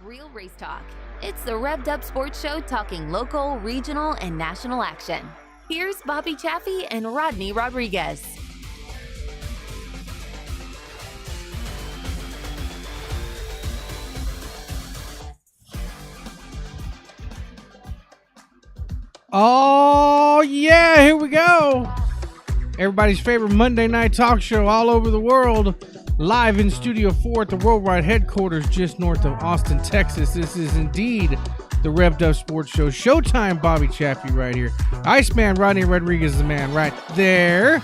Real Race Talk. It's the Revved Up Sports Show talking local, regional, and national action. Here's Bobby Chaffee and Rodney Rodriguez. Oh, yeah, here we go. Everybody's favorite Monday night talk show all over the world. Live in Studio 4 at the Worldwide headquarters just north of Austin, Texas. This is indeed the Revved Up Sports Show. Showtime, Bobby Chaffee right here. Iceman Rodney Rodriguez is the man right there.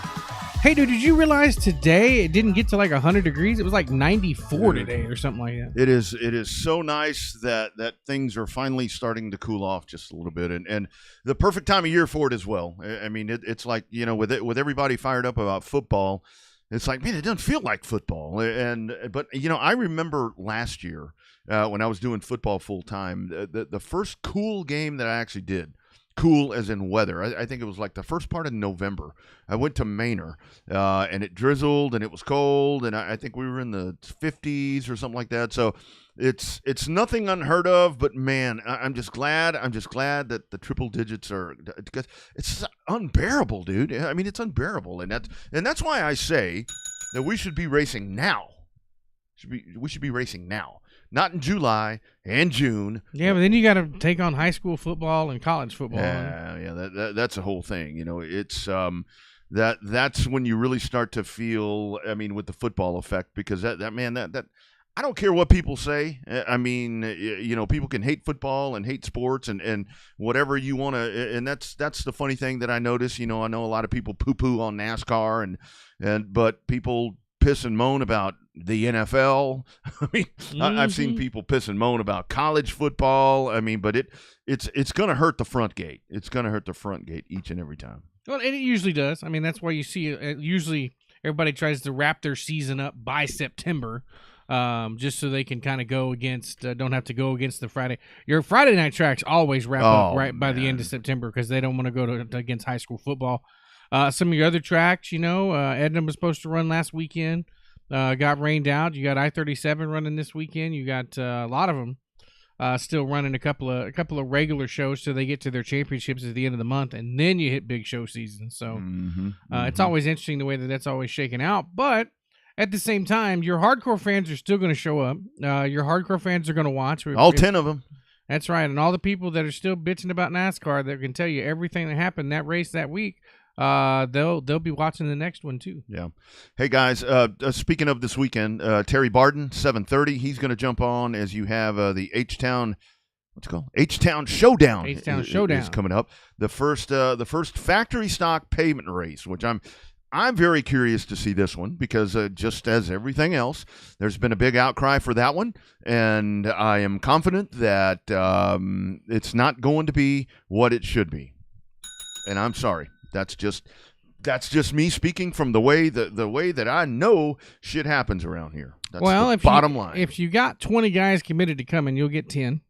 Hey, dude, did you realize today it didn't get to like 100 degrees? It was like 94 today or something like that. It is so nice that things are finally starting to cool off just a little bit, and the perfect time of year for it as well. I mean, it's like, you know, with everybody fired up about football, it's like, man, it doesn't feel like football. But you know, I remember last year when I was doing football full time, the first cool game that I actually did. Cool as in weather. I think it was like the first part of November. I went to Manor, and it drizzled and it was cold, and I think we were in the 50s or something like that. So it's nothing unheard of, but man, I'm just glad that the triple digits are, because it's unbearable, dude. I mean, it's unbearable, and that's why I say that we should be racing now. We should be racing now. Not in July and June. Yeah, but then you got to take on high school football and college football. Yeah, that's a whole thing. You know, it's that's when you really start to feel. I mean, with the football effect, because that I don't care what people say. I mean, you know, people can hate football and hate sports and whatever you want to. And that's the funny thing that I notice. You know, I know a lot of people poo-poo on NASCAR but people piss and moan about the NFL. I mean, I've seen people piss and moan about college football. I mean, but it's going to hurt the front gate. It's going to hurt the front gate each and every time. Well, and it usually does. I mean, that's why you see usually everybody tries to wrap their season up by September, just so they can kind of go against, don't have to go against the Friday. Your Friday night tracks always wrap up right by the end of September because they don't want to go against high school football. Some of your other tracks, you know, Edna was supposed to run last weekend. Got rained out. You got I-37 running this weekend. You got a lot of them still running a couple of regular shows till they get to their championships at the end of the month, and then you hit big show season. So it's always interesting the way that's always shaken out. But at the same time, your hardcore fans are still going to show up. Your hardcore fans are going to watch. All 10 of them. That's right. And all the people that are still bitching about NASCAR that can tell you everything that happened that race that week, they'll be watching the next one too. Yeah. Hey guys, speaking of this weekend, Terry Barden, 7:30. He's going to jump on as you have the H-Town. What's it called? H-Town Showdown. H-Town Showdown is coming up. The first factory stock pavement race, which I'm very curious to see this one because just as everything else, there's been a big outcry for that one, and I am confident that it's not going to be what it should be. And I'm sorry. That's just me speaking from the way that I know shit happens around here. That's the bottom line. If you got 20 guys committed to coming, you'll get 10.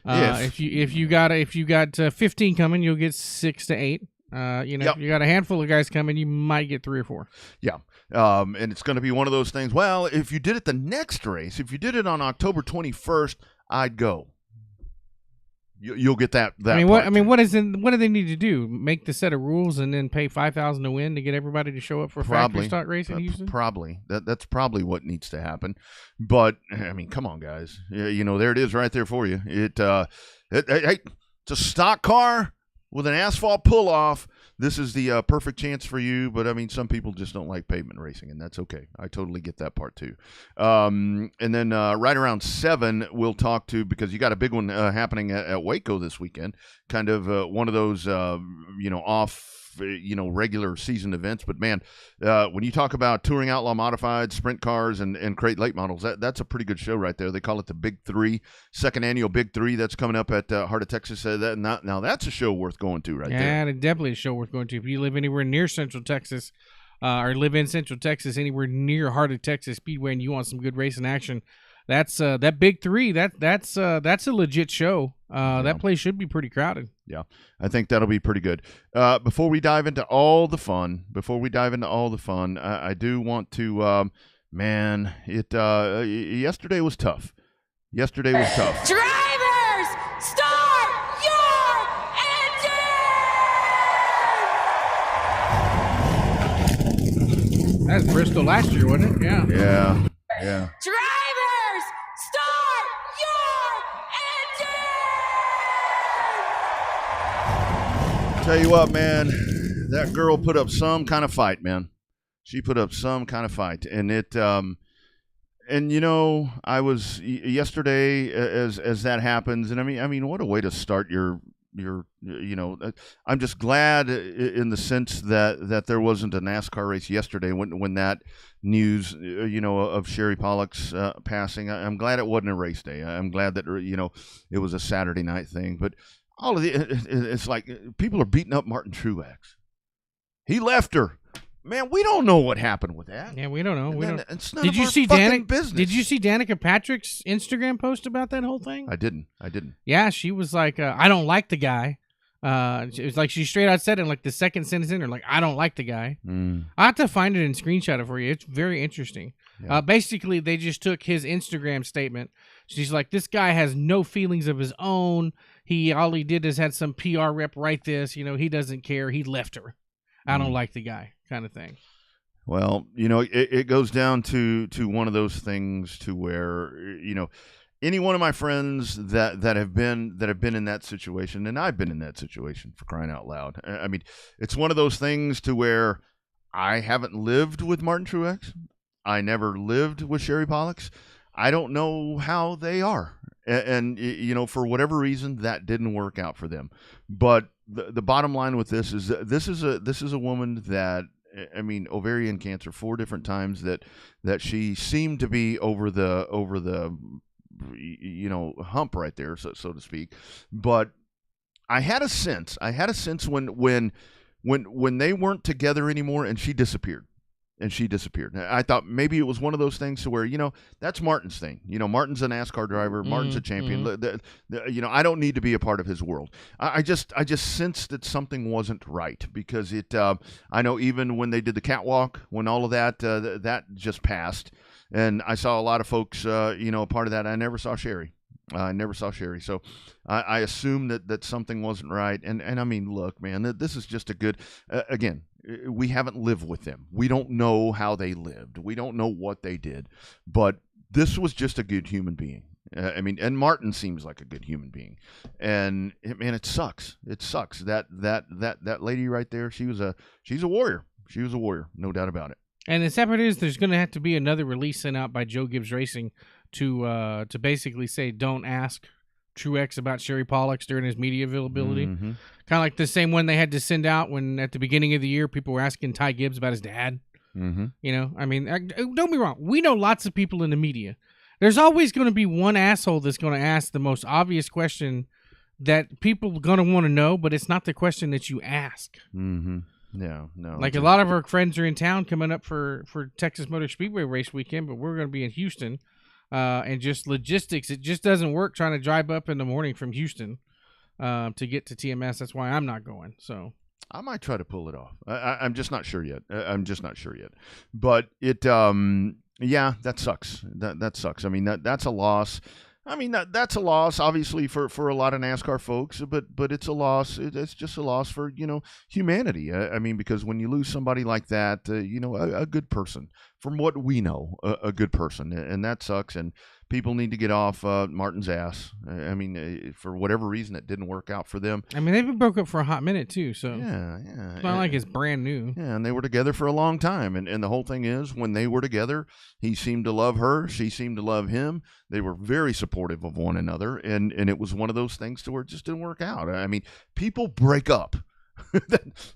If you got 15 coming, you'll get 6 to 8. If you got a handful of guys coming, you might get 3 or 4. Yeah. And it's going to be one of those things. Well, if you did it the next race, if you did it on October 21st, I'd go. You'll get that. What do they need to do? Make the set of rules and then pay $5,000 to win to get everybody to show up for a factory stock race in Houston? Probably. That's probably what needs to happen. But I mean, come on, guys. You know, there it is, right there for you. It's a stock car with an asphalt pull off. This is the perfect chance for you. But I mean, some people just don't like pavement racing, and that's okay. I totally get that part too. And then right around 7, we'll talk to, because you got a big one happening at Waco this weekend. Kind of one of those off regular season events. But man, when you talk about Touring Outlaw Modified, sprint cars, and crate late models, that's a pretty good show right there. They call it the Big Three, second annual Big Three. That's coming up at Heart of Texas. Now that's a show worth going to right there. Yeah, definitely a show worth going to. If you live anywhere near Central Texas, or live in Central Texas, anywhere near Heart of Texas Speedway, and you want some good racing action, that's that Big Three. That's a legit show. That place should be pretty crowded. Yeah, I think that'll be pretty good. Before we dive into all the fun, I do want to, yesterday was tough. Yesterday was tough. Drivers, start your engine! That's Bristol last year, wasn't it? Yeah. Yeah. Drivers, start your engine! Tell you what, man, that girl put up some kind of fight, man. She put up some kind of fight, and it. And I was yesterday as that happens, and I mean, what a way to start your. I'm just glad in the sense that there wasn't a NASCAR race yesterday when that news, of Sherry Pollock's passing. I'm glad it wasn't a race day. I'm glad that it was a Saturday night thing. But all of it's like people are beating up Martin Truex. He left her. Man, we don't know what happened with that. Yeah, we don't know. It's none Did of you our see fucking business. Did you see Danica Patrick's Instagram post about that whole thing? I didn't. Yeah, she was like, "I don't like the guy." It was like she straight out said in like the second sentence in her, like, "I don't like the guy." I have to find it and screenshot it for you. It's very interesting. Yeah. Basically, they just took his Instagram statement. She's like, "This guy has no feelings of his own. All he did is had some PR rep write this. He doesn't care. He left her. I don't like the guy." Kind of thing. Well, it goes down to one of those things to where any one of my friends that have been in that situation, and I've been in that situation, for crying out loud. I mean, it's one of those things to where I haven't lived with Martin Truex. I never lived with Sherry Pollock's. I don't know how they are, and for whatever reason that didn't work out for them. But the bottom line with this is this is a woman that. I mean, ovarian cancer 4 different times that she seemed to be over the hump right there, so to speak. But I had a sense when they weren't together anymore, and she disappeared. I thought maybe it was one of those things to where, that's Martin's thing. Martin's a NASCAR driver. Martin's a champion. I don't need to be a part of his world. I just sensed that something wasn't right because I know even when they did the catwalk, when all of that just passed, and I saw a lot of folks, a part of that. I never saw Sherry. So I assumed that something wasn't right. And I mean, look, man, this is just a good, again, we haven't lived with them. We don't know how they lived. We don't know what they did. But this was just a good human being. I mean, and Martin seems like a good human being. And man, it sucks. It sucks. That lady right there, she's a warrior. She was a warrior, no doubt about it. And the separate is there's going to have to be another release sent out by Joe Gibbs Racing to basically say don't ask Truex about Sherry Pollock's during his media availability. Mm-hmm. Kind of like the same one they had to send out when at the beginning of the year people were asking Ty Gibbs about his dad. Mm-hmm. I mean, don't be wrong. We know lots of people in the media. There's always going to be one asshole that's going to ask the most obvious question that people are going to want to know, but it's not the question that you ask. Mm-hmm. No. Like a lot of our friends are in town coming up for Texas Motor Speedway race weekend, but we're going to be in Houston. And just logistics, it just doesn't work trying to drive up in the morning from Houston to get to TMS. That's why I'm not going. So I might try to pull it off. I'm just not sure yet. But it, yeah, that sucks. That sucks. I mean, that's a loss. I mean, that's a loss, obviously, for a lot of NASCAR folks, but it's a loss. It's just a loss for, humanity. I mean, because when you lose somebody like that, a good person, from what we know, a good person, and that sucks, and people need to get off Martin's ass. I mean, for whatever reason, it didn't work out for them. I mean, they've been broke up for a hot minute, too, so yeah. It's not like it's brand new. Yeah, and they were together for a long time, and the whole thing is, when they were together, he seemed to love her, she seemed to love him. They were very supportive of one another, and it was one of those things to where it just didn't work out. I mean, people break up. That's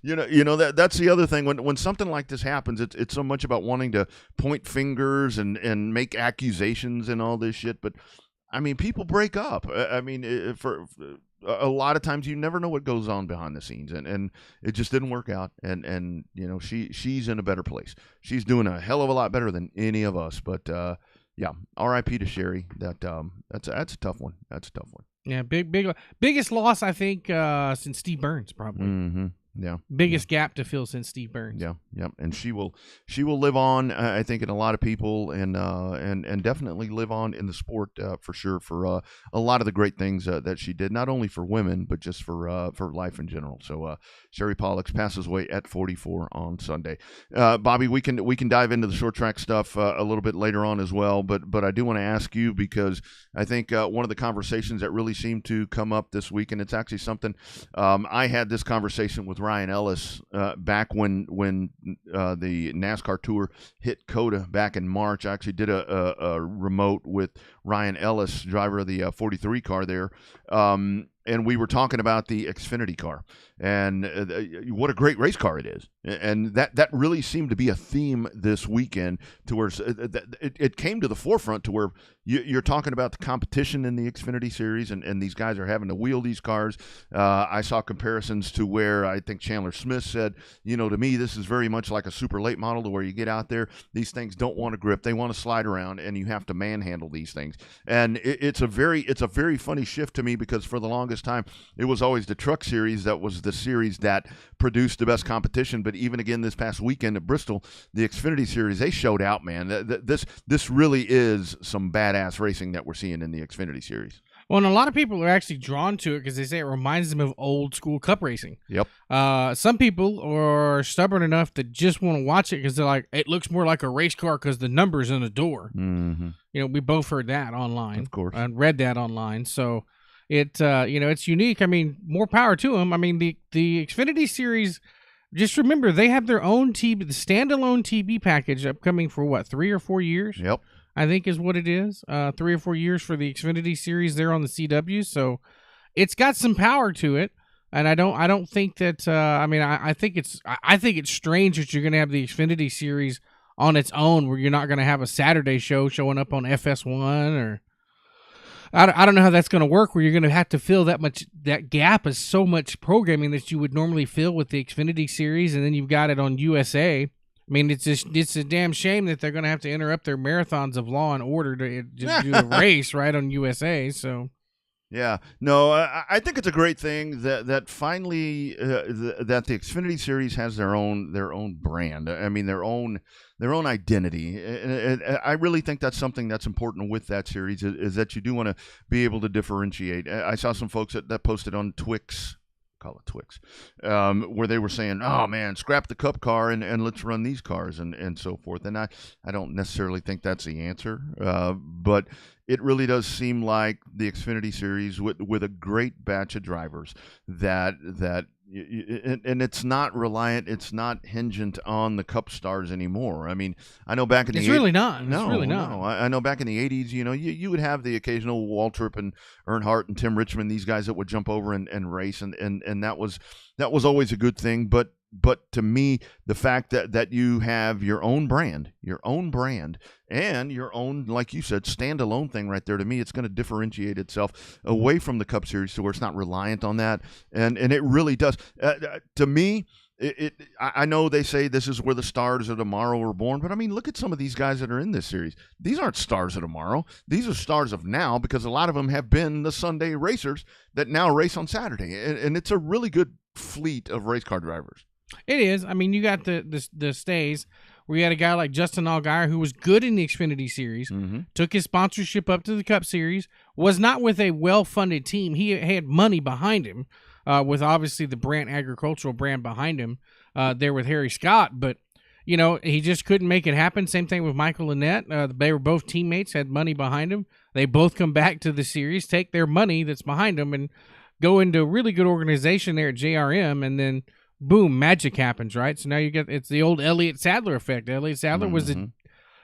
the other thing. When something like this happens, it's so much about wanting to point fingers and make accusations and all this shit. But I mean, people break up. I mean, for a lot of times, you never know what goes on behind the scenes, and it just didn't work out. And she's in a better place. She's doing a hell of a lot better than any of us. But yeah, R.I.P. to Sherry. That's a tough one. That's a tough one. Yeah, biggest loss I think since Steve Burns probably. Mm-hmm. Yeah. Biggest gap to fill since Steve Burns. Yeah, yeah, and she will live on. I think in a lot of people, and definitely live on in the sport for sure. For a lot of the great things that she did, not only for women but just for life in general. So Sherry Pollux passes away at 44 on Sunday. Bobby, we can dive into the short track stuff a little bit later on as well. But I do want to ask you, because I think one of the conversations that really seemed to come up this week, and it's actually something I had this conversation with Ryan Ellis back when the NASCAR Tour hit COTA back in March. I actually did a remote with Ryan Ellis, driver of the 43 car there, and we were talking about the Xfinity car and what a great race car it is. And that really seemed to be a theme this weekend, to where it came to the forefront, to where you're talking about the competition in the Xfinity Series, and these guys are having to wheel these cars. I saw comparisons to where I think Chandler Smith said, to me, this is very much like a super late model, to where you get out there, these things don't want to grip, they want to slide around, and you have to manhandle these things. And it's a very funny shift to me, because for the longest time, it was always the Truck Series that was the series that produced the best competition. But even again this past weekend at Bristol, the Xfinity Series, they showed out, man. This really is some badass racing that we're seeing in the Xfinity Series. Well, and a lot of people are actually drawn to it because they say it reminds them of old school Cup racing. Yep. Some people are stubborn enough to just want to watch it because they're like, it looks more like a race car because the numbers in the door. Mm-hmm. We both heard that online. Of course. And read that online. So it's unique. I mean, more power to them. I mean, the Xfinity Series, just remember, they have their own TV, the standalone TV package upcoming for what, 3 or 4 years? Yep. I think is what it is. 3 or 4 years for the Xfinity Series there on the CW. So it's got some power to it. And I don't think that, I think it's strange that you're going to have the Xfinity Series on its own, where you're not going to have a Saturday show showing up on FS1, or I don't know how that's going to work, where you're going to have to fill that gap is so much programming that you would normally fill with the Xfinity Series, and then you've got it on USA. I mean, it's a damn shame that they're going to have to interrupt their marathons of Law and Order to do the race right on USA. So, yeah, no, I think it's a great thing that finally that the Xfinity Series has their own brand. I mean, their own identity. And I really think that's something that's important with that series, is that you do want to be able to differentiate. I saw some folks that posted on Twix. Call it Twix, where they were saying, oh man, scrap the Cup car and let's run these cars and so forth. And I don't necessarily think that's the answer, but it really does seem like the Xfinity Series with a great batch of drivers that and it's not reliant, it's not hingent on the Cup stars anymore. I mean, I know back in the it's really not. No, it's really not. No. I know back in the 80s, you would have the occasional Waltrip and Earnhardt and Tim Richmond, these guys that would jump over and race, and that was always a good thing. But to me, the fact that you have your own brand, and your own, like you said, standalone thing right there, to me, it's going to differentiate itself away from the Cup Series, to where it's not reliant on that, and it really does. To me, I know they say this is where the stars of tomorrow were born, but I mean, look at some of these guys that are in this series. These aren't stars of tomorrow. These are stars of now, because a lot of them have been the Sunday racers that now race on Saturday, and it's a really good fleet of race car drivers. It is. I mean, you got the stays where you had a guy like Justin Allgaier, who was good in the Xfinity Series, took his sponsorship up to the Cup Series, was not with a well-funded team. He had money behind him, with obviously the Brandt Agricultural brand behind him there with Harry Scott, but he just couldn't make it happen. Same thing with Michael Annett. They were both teammates, had money behind them. They both come back to the series, take their money that's behind them, and go into a really good organization there at JRM, and then boom, magic happens, right? So now it's the old Elliott Sadler effect. Elliott Sadler was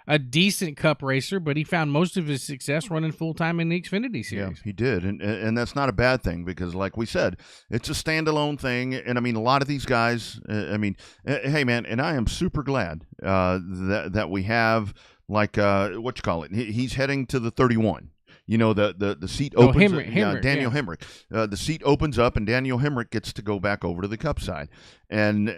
a decent Cup racer, but he found most of his success running full-time in the Xfinity Series. Yeah, he did, and that's not a bad thing, because like we said, it's a standalone thing, and I mean, a lot of these guys, hey man, and I am super glad that we have, like, he's heading to the 31. The seat opens. Hemrick, Daniel Hemrick. The seat opens up, and Daniel Hemrick gets to go back over to the Cup side. And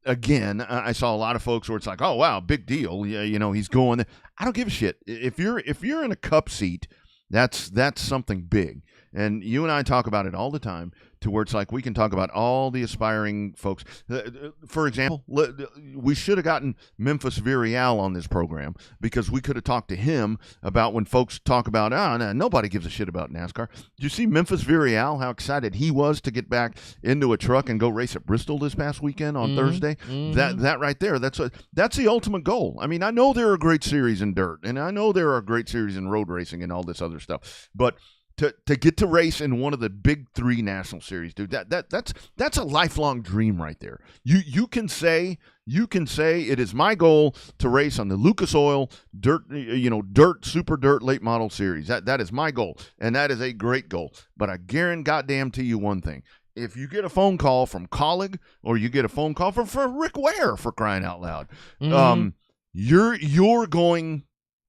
again, I saw a lot of folks where it's like, oh wow, big deal. He's going. I don't give a shit. If you're in a Cup seat, that's something big. And you and I talk about it all the time, to where it's like we can talk about all the aspiring folks. For example, we should have gotten Memphis Virial on this program, because we could have talked to him about when folks talk about, no, nobody gives a shit about NASCAR. Did you see Memphis Virial, how excited he was to get back into a truck and go race at Bristol this past weekend on Thursday? That right there, that's the ultimate goal. I mean, I know there are great series in dirt, and I know there are great series in road racing and all this other stuff, but to get to race in one of the big 3 national series, dude, that's a lifelong dream right there. You can say it is my goal to race on the Lucas Oil dirt super dirt late model series. That is my goal, and that is a great goal. But I guarantee you one thing: if you get a phone call from Colleague, or you get a phone call from Rick Ware, for crying out loud, you're going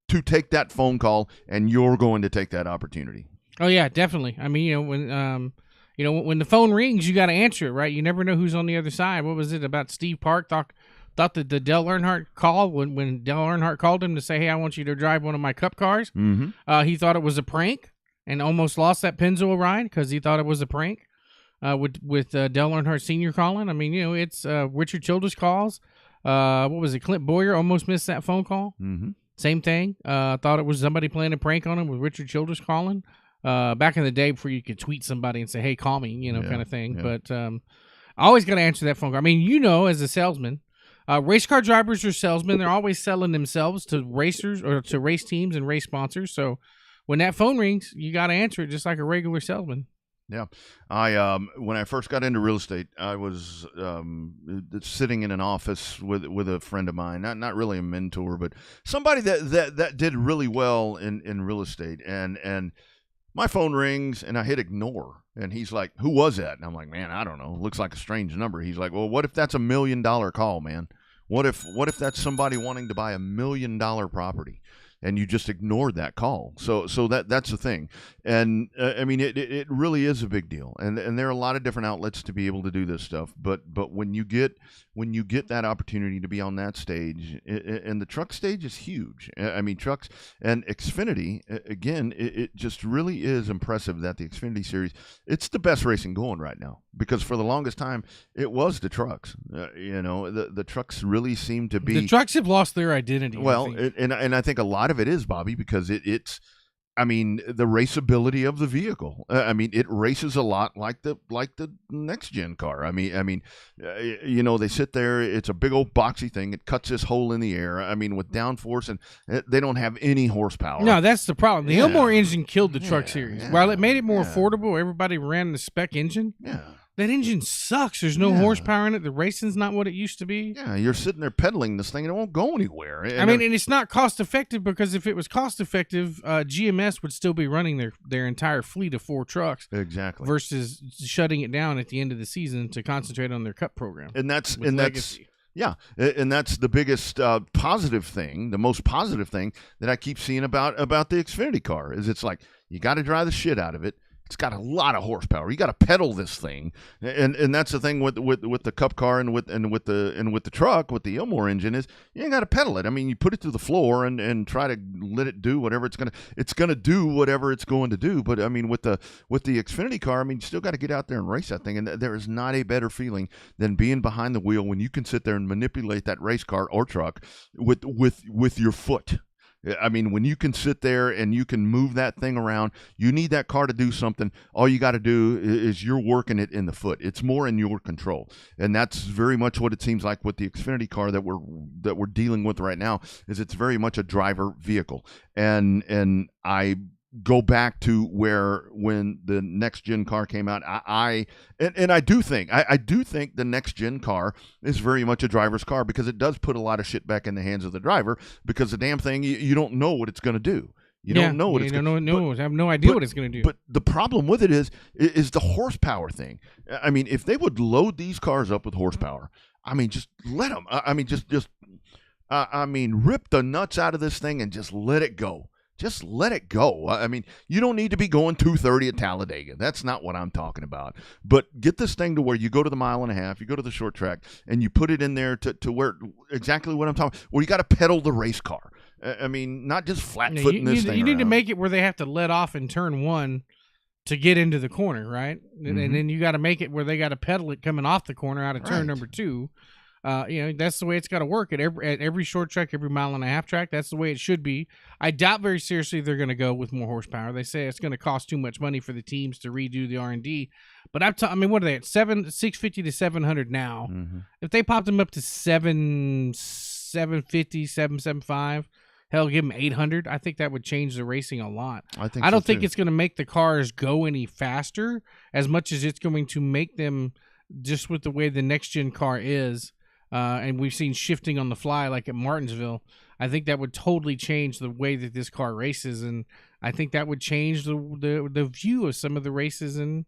to take that phone call, and you're going to take that opportunity. Oh yeah, definitely. I mean, when the phone rings, you got to answer it, right? You never know who's on the other side. What was it about Steve Park? Thought that the Dale Earnhardt call, when Dale Earnhardt called him to say, "Hey, I want you to drive one of my Cup cars," he thought it was a prank and almost lost that Pennzoil ride because he thought it was a prank. With Dale Earnhardt Sr. calling, I mean, it's Richard Childress calls. What was it? Clint Boyer almost missed that phone call. Same thing. Thought it was somebody playing a prank on him with Richard Childress calling. Back in the day, before you could tweet somebody and say, "Hey, call me," kind of thing. Yeah. But I always got to answer that phone call. I mean, as a salesman, race car drivers are salesmen. They're always selling themselves to racers or to race teams and race sponsors. So when that phone rings, you got to answer it just like a regular salesman. Yeah. When I first got into real estate, I was sitting in an office with a friend of mine, not really a mentor, but somebody that did really well in real estate. And my phone rings and I hit ignore. And he's like, "Who was that?" And I'm like, "Man, I don't know. It looks like a strange number." He's like, "Well, what if that's $1 million call, man? What if that's somebody wanting to buy $1 million property?" And you just ignored that call. So that's the thing. And I mean, it really is a big deal. And there are a lot of different outlets to be able to do this stuff. But when you get that opportunity to be on that stage, and the truck stage is huge. I mean, trucks and Xfinity, again, it just really is impressive that the Xfinity series, it's the best racing going right now. Because for the longest time, it was the trucks. The trucks really seem to be. The trucks have lost their identity. Well, and I think a lot of it is, Bobby, because it's. I mean, the raceability of the vehicle. I mean, it races a lot like the next gen car. I mean, they sit there. It's a big old boxy thing. It cuts this hole in the air. I mean, with downforce, and they don't have any horsepower. No, that's the problem. The Elmore engine killed the truck series. Yeah. While it made it more affordable, everybody ran the spec engine. Yeah. That engine sucks. There's no horsepower in it. The racing's not what it used to be. Yeah, you're sitting there pedaling this thing and it won't go anywhere. And it's not cost effective, because if it was cost effective, GMS would still be running their entire fleet of 4 trucks. Exactly. Versus shutting it down at the end of the season to concentrate on their Cup program. And that's the biggest positive thing, the most positive thing that I keep seeing about the Xfinity car is it's like you got to drive the shit out of it. It's got a lot of horsepower. You got to pedal this thing, and that's the thing with the Cup car and with the truck with the Elmore engine is you ain't got to pedal it. I mean, you put it through the floor and try to let it do whatever it's gonna do whatever it's going to do. But I mean, with the Xfinity car, I mean, you still got to get out there and race that thing, and there is not a better feeling than being behind the wheel when you can sit there and manipulate that race car or truck with your foot. I mean, when you can sit there and you can move that thing around, you need that car to do something. All you got to do is you're working it in the foot. It's more in your control, and that's very much what it seems like with the Xfinity car that we're dealing with right now. Is it's very much a driver vehicle, and I go back to when the next gen car came out, I do think the next gen car is very much a driver's car, because it does put a lot of shit back in the hands of the driver, because the damn thing, you don't know what it's going to do. You don't know what it's going to do. I have no idea what it's going to do. But the problem with it is the horsepower thing. I mean, if they would load these cars up with horsepower, I mean, just let them. I mean, rip the nuts out of this thing and just let it go. Just let it go. I mean, you don't need to be going 230 at Talladega. That's not what I'm talking about. But get this thing to where you go to the 1.5 miles, you go to the short track, and you put it in there to where exactly what I'm talking about, where you got to pedal the race car. I mean, not just flat-footing this thing You need to around. make it where they have to let off in turn 1 to get into the corner, right? And then you got to make it where they got to pedal it coming off the corner out of turn number 2. That's the way it's got to work at every short track, every 1.5 mile track. That's the way it should be. I doubt very seriously they're going to go with more horsepower. They say it's going to cost too much money for the teams to redo the R&D. But I mean, what are they at? 650 to 700 now. If they popped them up to 750, 775, hell, give them 800. I think that would change the racing a lot. I don't think it's going to make the cars go any faster as much as it's going to make them, just with the way the next gen car is. And we've seen shifting on the fly, like at Martinsville. I think that would totally change the way that this car races, and I think that would change the view of some of the races and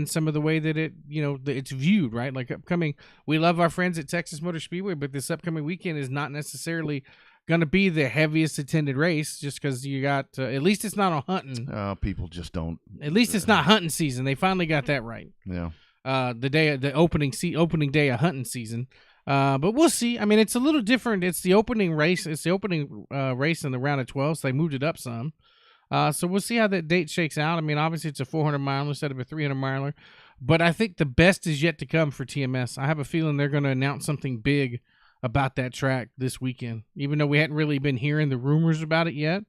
some of the way that it's viewed, right? Like upcoming, we love our friends at Texas Motor Speedway, but this upcoming weekend is not necessarily going to be the heaviest attended race, just because you got at least it's not on hunting. People just don't. At least it's not hunting season. They finally got that right. Yeah. The opening day of hunting season. But we'll see. I mean, it's a little different. It's the opening race. It's the opening race in the round of 12, so they moved it up some. So we'll see how that date shakes out. I mean, obviously it's a 400-miler instead of a 300-miler. But I think the best is yet to come for TMS. I have a feeling they're going to announce something big about that track this weekend, even though we hadn't really been hearing the rumors about it yet.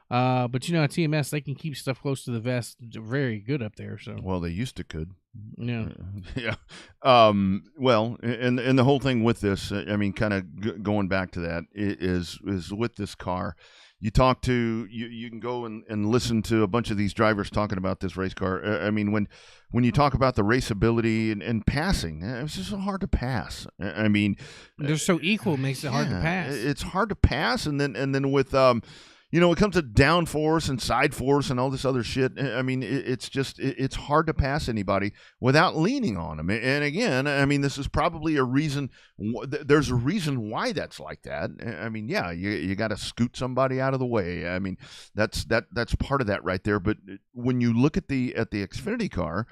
But at TMS, they can keep stuff close to the vest. They're very good up there. So well, they used to could. Yeah. Yeah. Well, and the whole thing with this, I mean, kind of going back to that is with this car. You talk to you can go and listen to a bunch of these drivers talking about this race car. I mean, when you talk about the raceability and passing, it's just so hard to pass. I mean, they're so equal, it makes it hard to pass. It's hard to pass, and then with it comes to downforce and side force and all this other shit. I mean, it's hard to pass anybody without leaning on them. And again, I mean, this is probably a reason. There's a reason why that's like that. I mean, yeah, you got to scoot somebody out of the way. I mean, that's part of that right there. But when you look at the Xfinity car,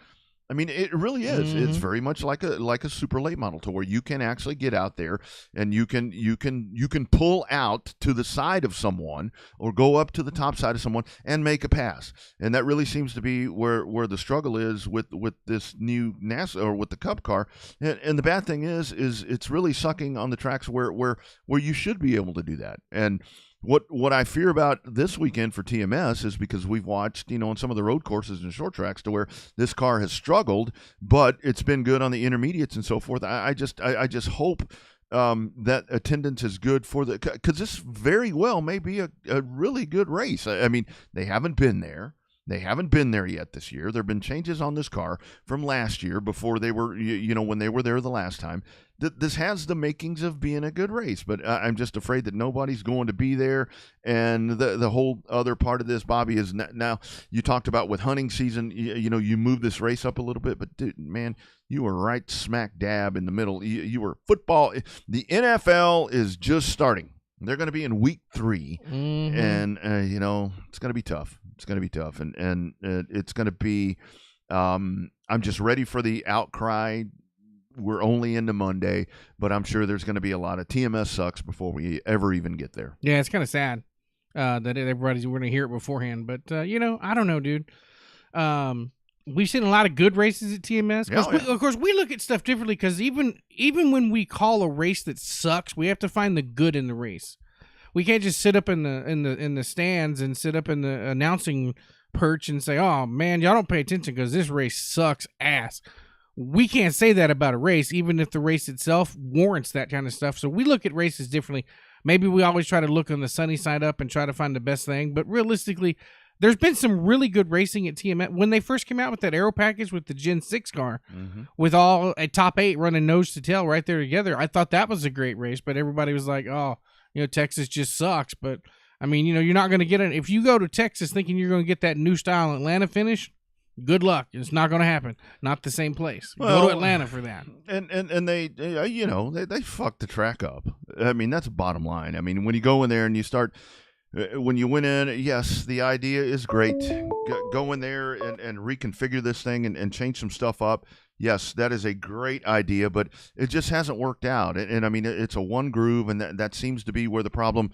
I mean, it really is. It's very much like a super late model, to where you can actually get out there and you can pull out to the side of someone or go up to the top side of someone and make a pass. And that really seems to be where the struggle is with this new NASA or with the Cup car. And the bad thing is it's really sucking on the tracks where you should be able to do that. And what I fear about this weekend for TMS is because we've watched, on some of the road courses and short tracks to where this car has struggled, but it's been good on the intermediates and so forth. I just hope that attendance is good because this very well may be a really good race. I mean, they haven't been there. They haven't been there yet this year. There have been changes on this car from last year before they were, when they were there the last time. This has the makings of being a good race, but I'm just afraid that nobody's going to be there. And the whole other part of this, Bobby, is now you talked about with hunting season, you move this race up a little bit, but dude, man, you were right smack dab in the middle. You were football. The NFL is just starting. They're going to be in week 3, and it's going to be tough. It's going to be tough, and it's going to be. I'm just ready for the outcry. We're only into Monday, but I'm sure there's going to be a lot of TMS sucks before we ever even get there. Yeah, it's kind of sad that everybody's going to hear it beforehand, but I don't know, dude. We've seen a lot of good races at TMS. Of course, we look at stuff differently because even when we call a race that sucks, we have to find the good in the race. We can't just sit up in the stands and sit up in the announcing perch and say, "Oh man, y'all don't pay attention because this race sucks ass." We can't say that about a race, even if the race itself warrants that kind of stuff. So we look at races differently. Maybe we always try to look on the sunny side up and try to find the best thing, but realistically, there's been some really good racing at TMS. When they first came out with that aero package with the Gen 6 car, with all a top 8 running nose to tail right there together, I thought that was a great race, but everybody was like, oh, Texas just sucks. But, I mean, you're not going to get it. If you go to Texas thinking you're going to get that new style Atlanta finish, good luck. It's not going to happen. Not the same place. Go to Atlanta for that. And they fucked the track up. I mean, that's the bottom line. I mean, when you go in there and you start... When you went in, yes, the idea is great. Go in there and reconfigure this thing and change some stuff up. Yes, that is a great idea, but it just hasn't worked out. And I mean, it's a one groove, and that seems to be where the problem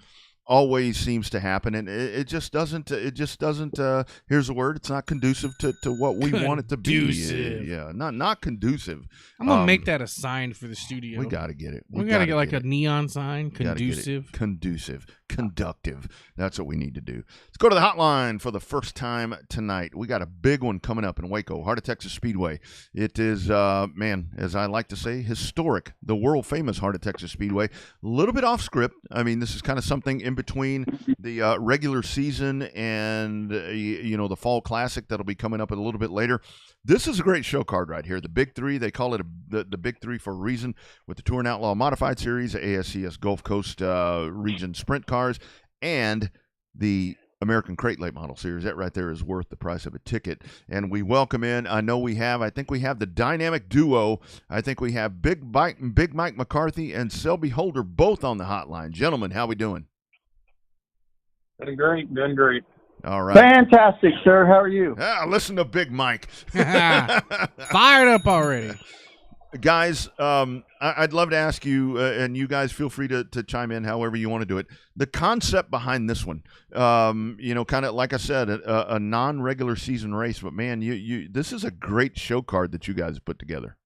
always seems to happen, and it just doesn't. Here's the word. It's not conducive to what we want it to be. Conducive. Yeah, not conducive. I'm gonna make that a sign for the studio. We got to get it. We got to get like a neon sign. Conducive. Conducive. Conductive. That's what we need to do. Let's go to the hotline for the first time tonight. We got a big one coming up in Waco, Heart of Texas Speedway. It is, as I like to say, historic. The world famous Heart of Texas Speedway. A little bit off script. I mean, this is kind of something in between the regular season and the fall classic that'll be coming up a little bit later. This is a great show card right here. The Big Three, they call it the Big Three for a reason, with the Tour and Outlaw Modified Series, the ASCS Gulf Coast Region Sprint Cars, and the American Crate Late Model Series. That right there is worth the price of a ticket. And we welcome in, I think we have the dynamic duo. I think we have Big Mike McCarthy and Selby Holder both on the hotline. Gentlemen, how we doing? Doing great. All right. Fantastic, sir. How are you? Listen to Big Mike. Fired up already. Guys, I'd love to ask you, and you guys feel free to chime in however you want to do it. The concept behind this one, kind of like I said, a non-regular season race, but man, this is a great show card that you guys put together.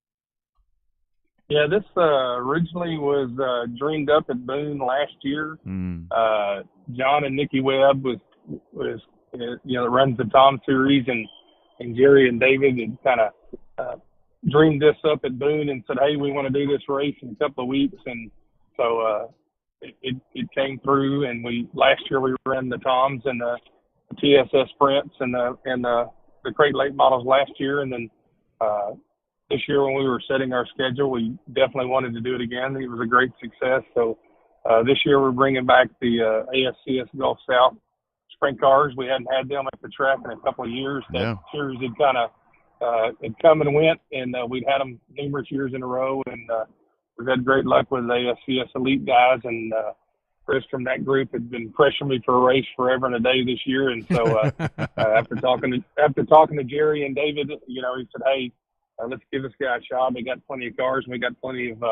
Yeah, this originally was dreamed up at Boone last year. John and Nikki Webb was runs the Tom series, and Jerry and David had kind of dreamed this up at Boone and said, hey, we want to do this race in a couple of weeks. And so it came through, and last year we ran the Toms and the TSS Sprints and the Crate Late Models last year. And then this year when we were setting our schedule, we definitely wanted to do it again. It was a great success. So this year we're bringing back the ASCS Gulf South Sprint Cars. We hadn't had them at the track in a couple of years. That series had kind of it come and went, and we'd had them numerous years in a row, and we've had great luck with the ASCS Elite guys, and Chris from that group had been pressuring me for a race forever and a day this year, and so after talking to Jerry and David, he said, hey, let's give this guy a shot. We got plenty of cars, and we got plenty of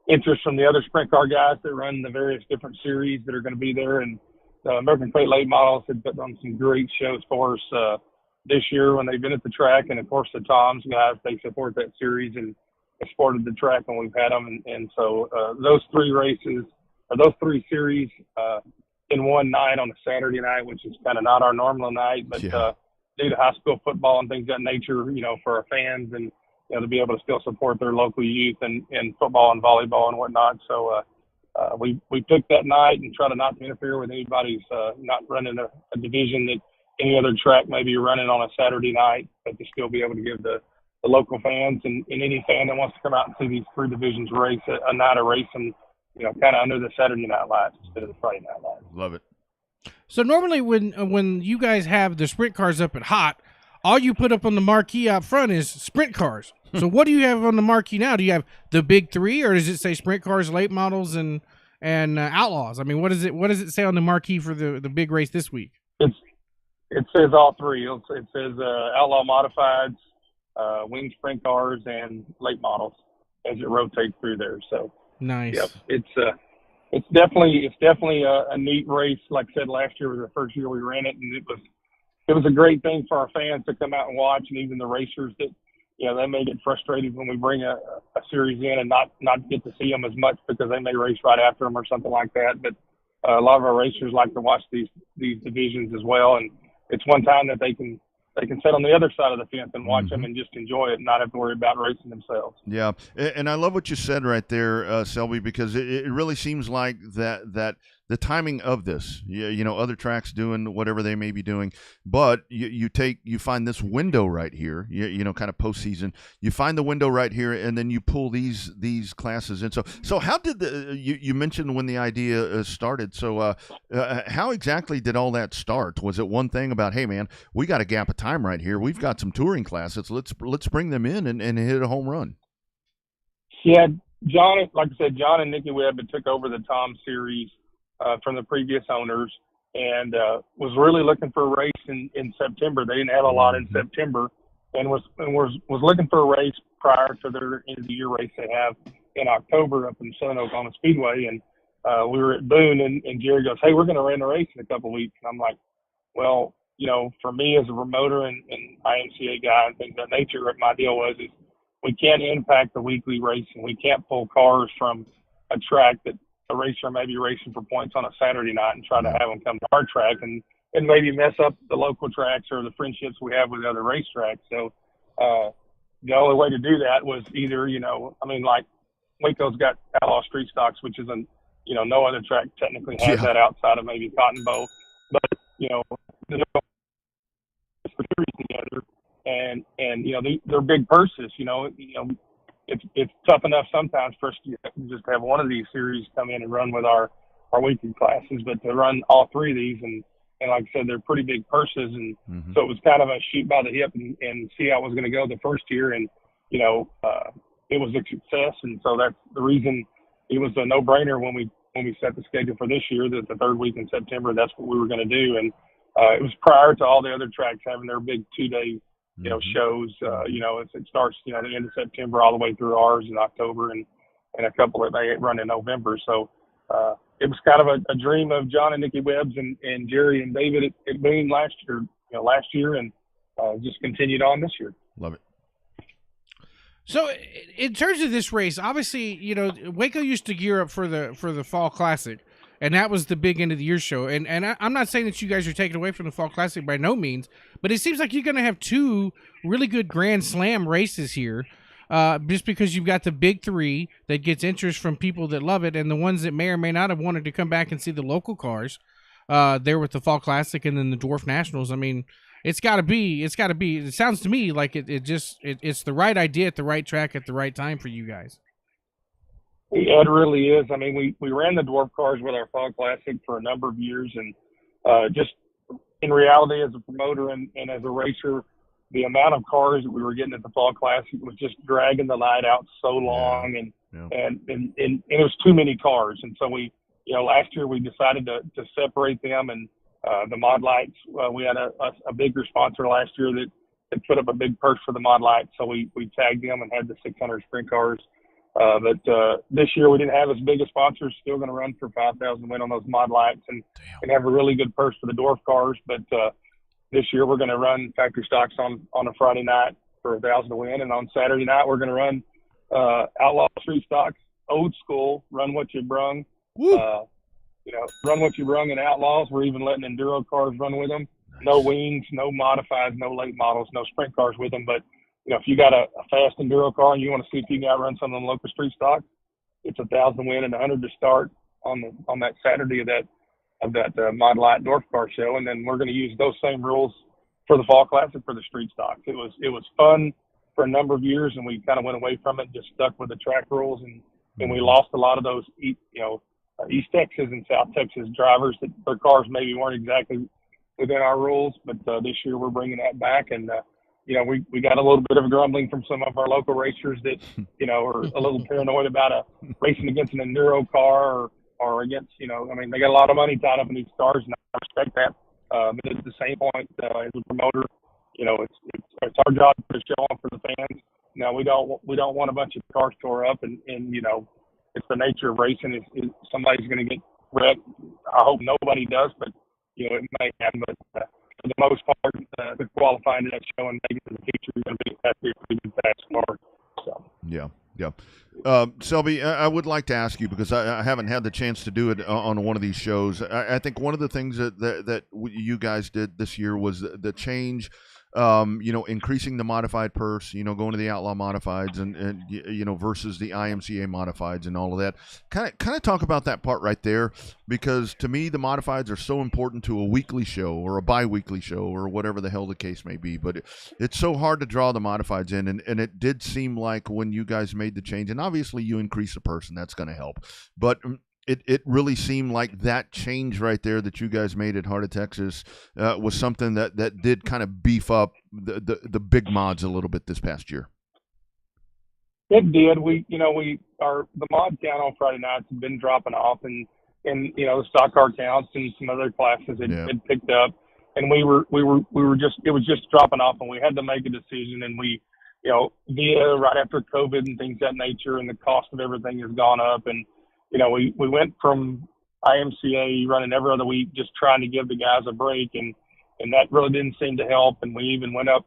interest from the other sprint car guys that run the various different series that are going to be there, and American Crate Late Models had put on some great shows for us this year when they've been at the track. And of course the Toms guys, they support that series and supported the track when we've had them. And so those three series in one night on a Saturday night, which is kind of not our normal night, but due to high school football and things of that nature, for our fans and, to be able to still support their local youth and football and volleyball and whatnot. So we picked that night and try to not interfere with anybody's not running a division that any other track may be running on a Saturday night, but to still be able to give the local fans and any fan that wants to come out and see these three divisions race a night of racing, kind of under the Saturday night lights instead of the Friday night lights. Love it. So normally when you guys have the sprint cars up at Hot, all you put up on the marquee out front is sprint cars. So what do you have on the marquee now? Do you have the Big Three, or does it say sprint cars, late models, and outlaws? I mean, what does it say on the marquee for the big race this week? It says all three. It says Outlaw Modifieds, Wing Sprint Cars, and Late Models as it rotates through there. So nice. Yep, it's definitely a neat race. Like I said, last year was the first year we ran it, and it was a great thing for our fans to come out and watch, and even the racers that they may get frustrated when we bring a series in and not get to see them as much because they may race right after them or something like that. But a lot of our racers like to watch these divisions as well, and it's one time that they can sit on the other side of the fence and watch them and just enjoy it and not have to worry about racing themselves. Yeah, and I love what you said right there, Selby, because it really seems like that the timing of this, other tracks doing whatever they may be doing, but you find this window right here, kind of postseason. You find the window right here, and then you pull these classes in. So how did you mentioned when the idea started? So how exactly did all that start? Was it one thing about, hey man, we got a gap of time right here, we've got some touring classes, let's bring them in and hit a home run? Yeah, John, like I said, John and Nikki Webb had took over the Tom series from the previous owners, and was really looking for a race in September. They didn't have a lot in September, and was looking for a race prior to their end of the year race they have in October up in Southern Oklahoma Speedway. And we were at Boone, and Jerry goes, "Hey, we're going to run a race in a couple of weeks." And I'm like, well, for me as a promoter and IMCA guy and things of that nature, my deal was is we can't impact the weekly racing. We can't pull cars from a track that a racer may be racing for points on a Saturday night and try to have them come to our track and maybe mess up the local tracks or the friendships we have with other racetracks. So the only way to do that was either, like Waco's got Outlaw Street Stocks, which isn't, no other track technically has that outside of maybe Cotton Bowl. But, it's the series together, and they're big purses. It's tough enough sometimes for us to just have one of these series come in and run with our weekly classes, but to run all three of these and like I said, they're pretty big purses, and so it was kind of a shoot by the hip and see how it was going to go the first year, and it was a success, and so that's the reason it was a no-brainer when we set the schedule for this year, that the third week in September, that's what we were going to do. And it was prior to all the other tracks having their big 2-day, shows. It starts, the end of September all the way through ours in October, and a couple that they run in November. So it was kind of a dream of John and Nikki Webb's and Jerry and David at Boone last year, and just continued on this year. Love it. So, in terms of this race, obviously, Waco used to gear up for the Fall Classic, and that was the big end of the year show. And I'm not saying that you guys are taking away from the Fall Classic by no means, but it seems like you're going to have two really good Grand Slam races here, just because you've got the big three that gets interest from people that love it, and the ones that may or may not have wanted to come back and see the local cars there with the Fall Classic and then the Dwarf Nationals. I mean, It's got to be. It sounds to me like it's the right idea at the right track at the right time for you guys. Yeah, it really is. I mean, we ran the Dwarf cars with our Fall Classic for a number of years, and just in reality, as a promoter and as a racer, the amount of cars that we were getting at the Fall Classic was just dragging the night out so long, and it was too many cars, and so we, last year we decided to separate them and. The Mod Lights, we had a bigger sponsor last year that put up a big purse for the Mod Lights, so we tagged them and had the 600 sprint cars. But this year we didn't have as big a sponsor. Still going to run for 5,000 win on those Mod Lights and have a really good purse for the Dwarf cars. But this year we're going to run factory stocks on a Friday night for 1,000 to win, and on Saturday night we're going to run Outlaw Street Stocks, old school, run what you brung. Run what you brung in Outlaws. We're even letting enduro cars run with them. Nice. No wings, no modifieds, no late models, no sprint cars with them. But, if you got a fast enduro car and you want to see if you can outrun some of the local street stocks, it's 1,000 win and 100 to start on that Saturday of that Mod Light Dwarf car show. And then we're going to use those same rules for the Fall Classic for the street stocks. It was fun for a number of years, and we kind of went away from it, just stuck with the track rules, and we lost a lot of those, East Texas and South Texas drivers that their cars maybe weren't exactly within our rules, but this year we're bringing that back, and we got a little bit of a grumbling from some of our local racers that are a little paranoid about racing against an enduro car or against they got a lot of money tied up in these cars, and I respect that. But at the same point, as a promoter, it's our job to show on for the fans. Now we don't want a bunch of cars tore up, and it's the nature of racing. Is somebody's going to get wrecked. I hope nobody does, but it may happen. But for the most part, the qualifying to that show and maybe in the future, you're going to be happy if we do fast car. So. Yeah. Selby, I would like to ask you, because I haven't had the chance to do it on one of these shows. I think one of the things that you guys did this year was the change. Increasing the modified purse, going to the Outlaw modifieds and versus the IMCA modifieds and all of that. Kind of talk about that part right there, because to me the modifieds are so important to a weekly show or a bi-weekly show or whatever the hell the case may be. But it's so hard to draw the modifieds in, and it did seem like when you guys made the change, and obviously you increase the purse and that's going to help, but It really seemed like that change right there that you guys made at Heart of Texas was something that did kind of beef up the big mods a little bit this past year. It did. The mod count on Friday nights had been dropping off, and the stock car counts and some other classes had picked up, and we were just, it was just dropping off, and we had to make a decision, and we via right after COVID and things of that nature, and the cost of everything has gone up, and we went from IMCA running every other week, just trying to give the guys a break, and that really didn't seem to help. And we even went up,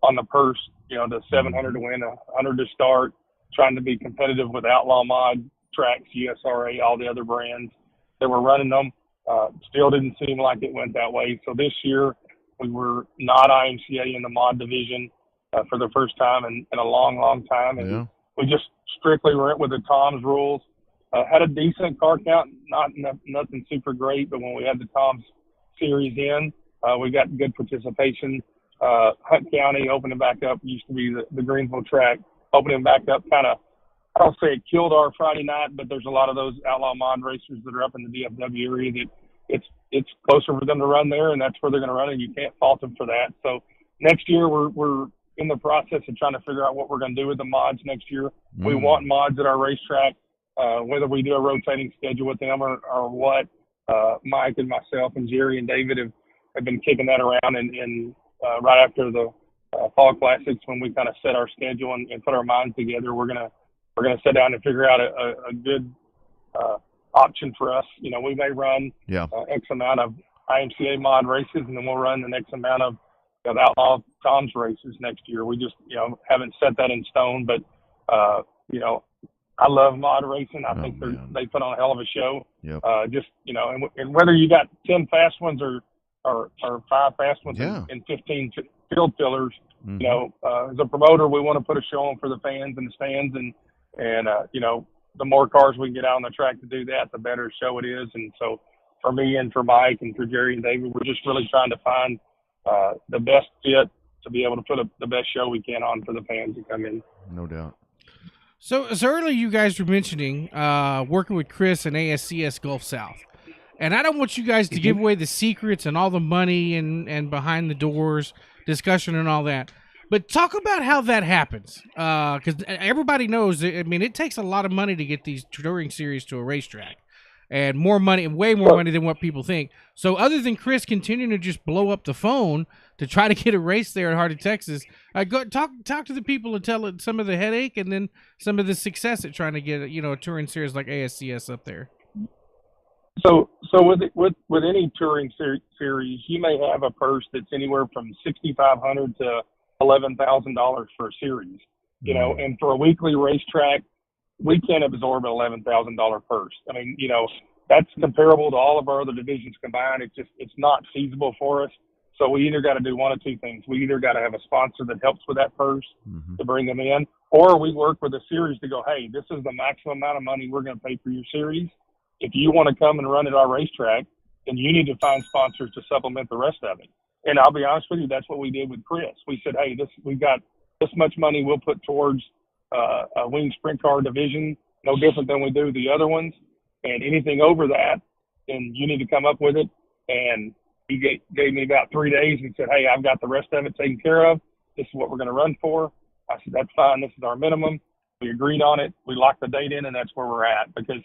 on the purse, to 700 to win, 100 to start, trying to be competitive with Outlaw Mod, Tracks, USRA, all the other brands that were running them. Still didn't seem like it went that way. So this year we were not IMCA in the mod division for the first time in a long, long time. And we just strictly went with the Tom's rules. Had a decent car count, nothing super great, but when we had the Tom's series in, we got good participation. Hunt County opening back up, used to be the Greenville track, opening back up kind of, I don't say it killed our Friday night, but there's a lot of those outlaw mod racers that are up in the DFW area that it's closer for them to run there, and that's where they're going to run, and you can't fault them for that. So next year we're in the process of trying to figure out what we're going to do with the mods next year. We want mods at our racetrack, whether we do a rotating schedule with them or what. Mike and myself and Jerry and David have been kicking that around, and right after the Fall Classics, when we kind of set our schedule and put our minds together, we're gonna sit down and figure out a good option for us. We may run X amount of IMCA mod races, and then we'll run the next amount of Outlaw Tom's races next year. We just haven't set that in stone, but I love mod racing. I think they put on a hell of a show. And whether you got 10 fast ones or 5 fast ones and 15 field fillers, as a promoter, we want to put a show on for the fans in the stands, and the more cars we can get out on the track to do that, the better show it is. And so for me and for Mike and for Jerry and David, we're just really trying to find the best fit to be able to put the best show we can on for the fans to come in. No doubt. So earlier you guys were mentioning working with Chris and ASCS Gulf South. And I don't want you guys to give away the secrets and all the money and behind the doors discussion and all that. But talk about how that happens. Because everybody knows, it takes a lot of money to get these touring series to a racetrack. And more money, way more money than what people think. So other than Chris continuing to just blow up the phone to try to get a race there at Heart of Texas, go talk to the people and tell some of the headache and then some of the success at trying to get a touring series like ASCS up there. So with any touring series, you may have a purse that's anywhere from $6,500 to $11,000 for a series. And for a weekly racetrack, we can't absorb an $11,000 purse. That's comparable to all of our other divisions combined. It's not feasible for us. So we either got to do one of two things. We either got to have a sponsor that helps with that purse to bring them in, or we work with a series to go, hey, this is the maximum amount of money we're going to pay for your series. If you want to come and run at our racetrack, then you need to find sponsors to supplement the rest of it. And I'll be honest with you, that's what we did with Chris. We said, hey, we've got this much money we'll put towards a wing sprint car division, no different than we do the other ones. And anything over that, then you need to come up with it. And he gave me about 3 days and said, hey, I've got the rest of it taken care of. This is what we're going to run for. I said, that's fine. This is our minimum. We agreed on it. We locked the date in, and that's where we're at. Because,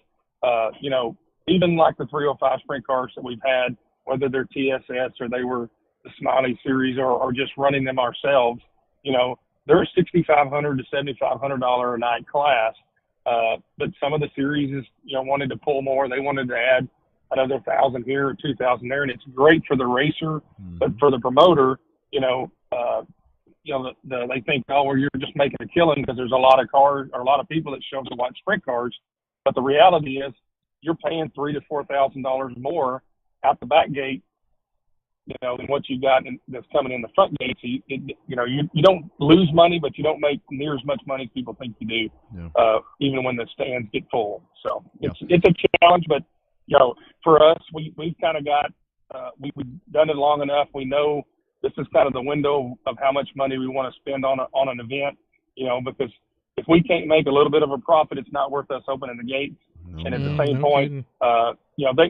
even like the 305 sprint cars that we've had, whether they're TSS or they were the Smiley series or just running them ourselves, they're $6,500 to $7,500 a night class. But some of the series wanted to pull more. They wanted to add another 1,000 here or 2,000 there, and it's great for the racer, but for the promoter, they think, oh, well, you're just making a killing because there's a lot of cars or a lot of people that show up to watch sprint cars. But the reality is, you're paying $3,000 to $4,000 more out the back gate, than what you got that's coming in the front gate. So you don't lose money, but you don't make near as much money as people think you do, even when the stands get full. So it's a challenge, but for us, we've kind of got we've done it long enough. We know this is kind of the window of how much money we want to spend on an event, because if we can't make a little bit of a profit, it's not worth us opening the gates. And at the same point,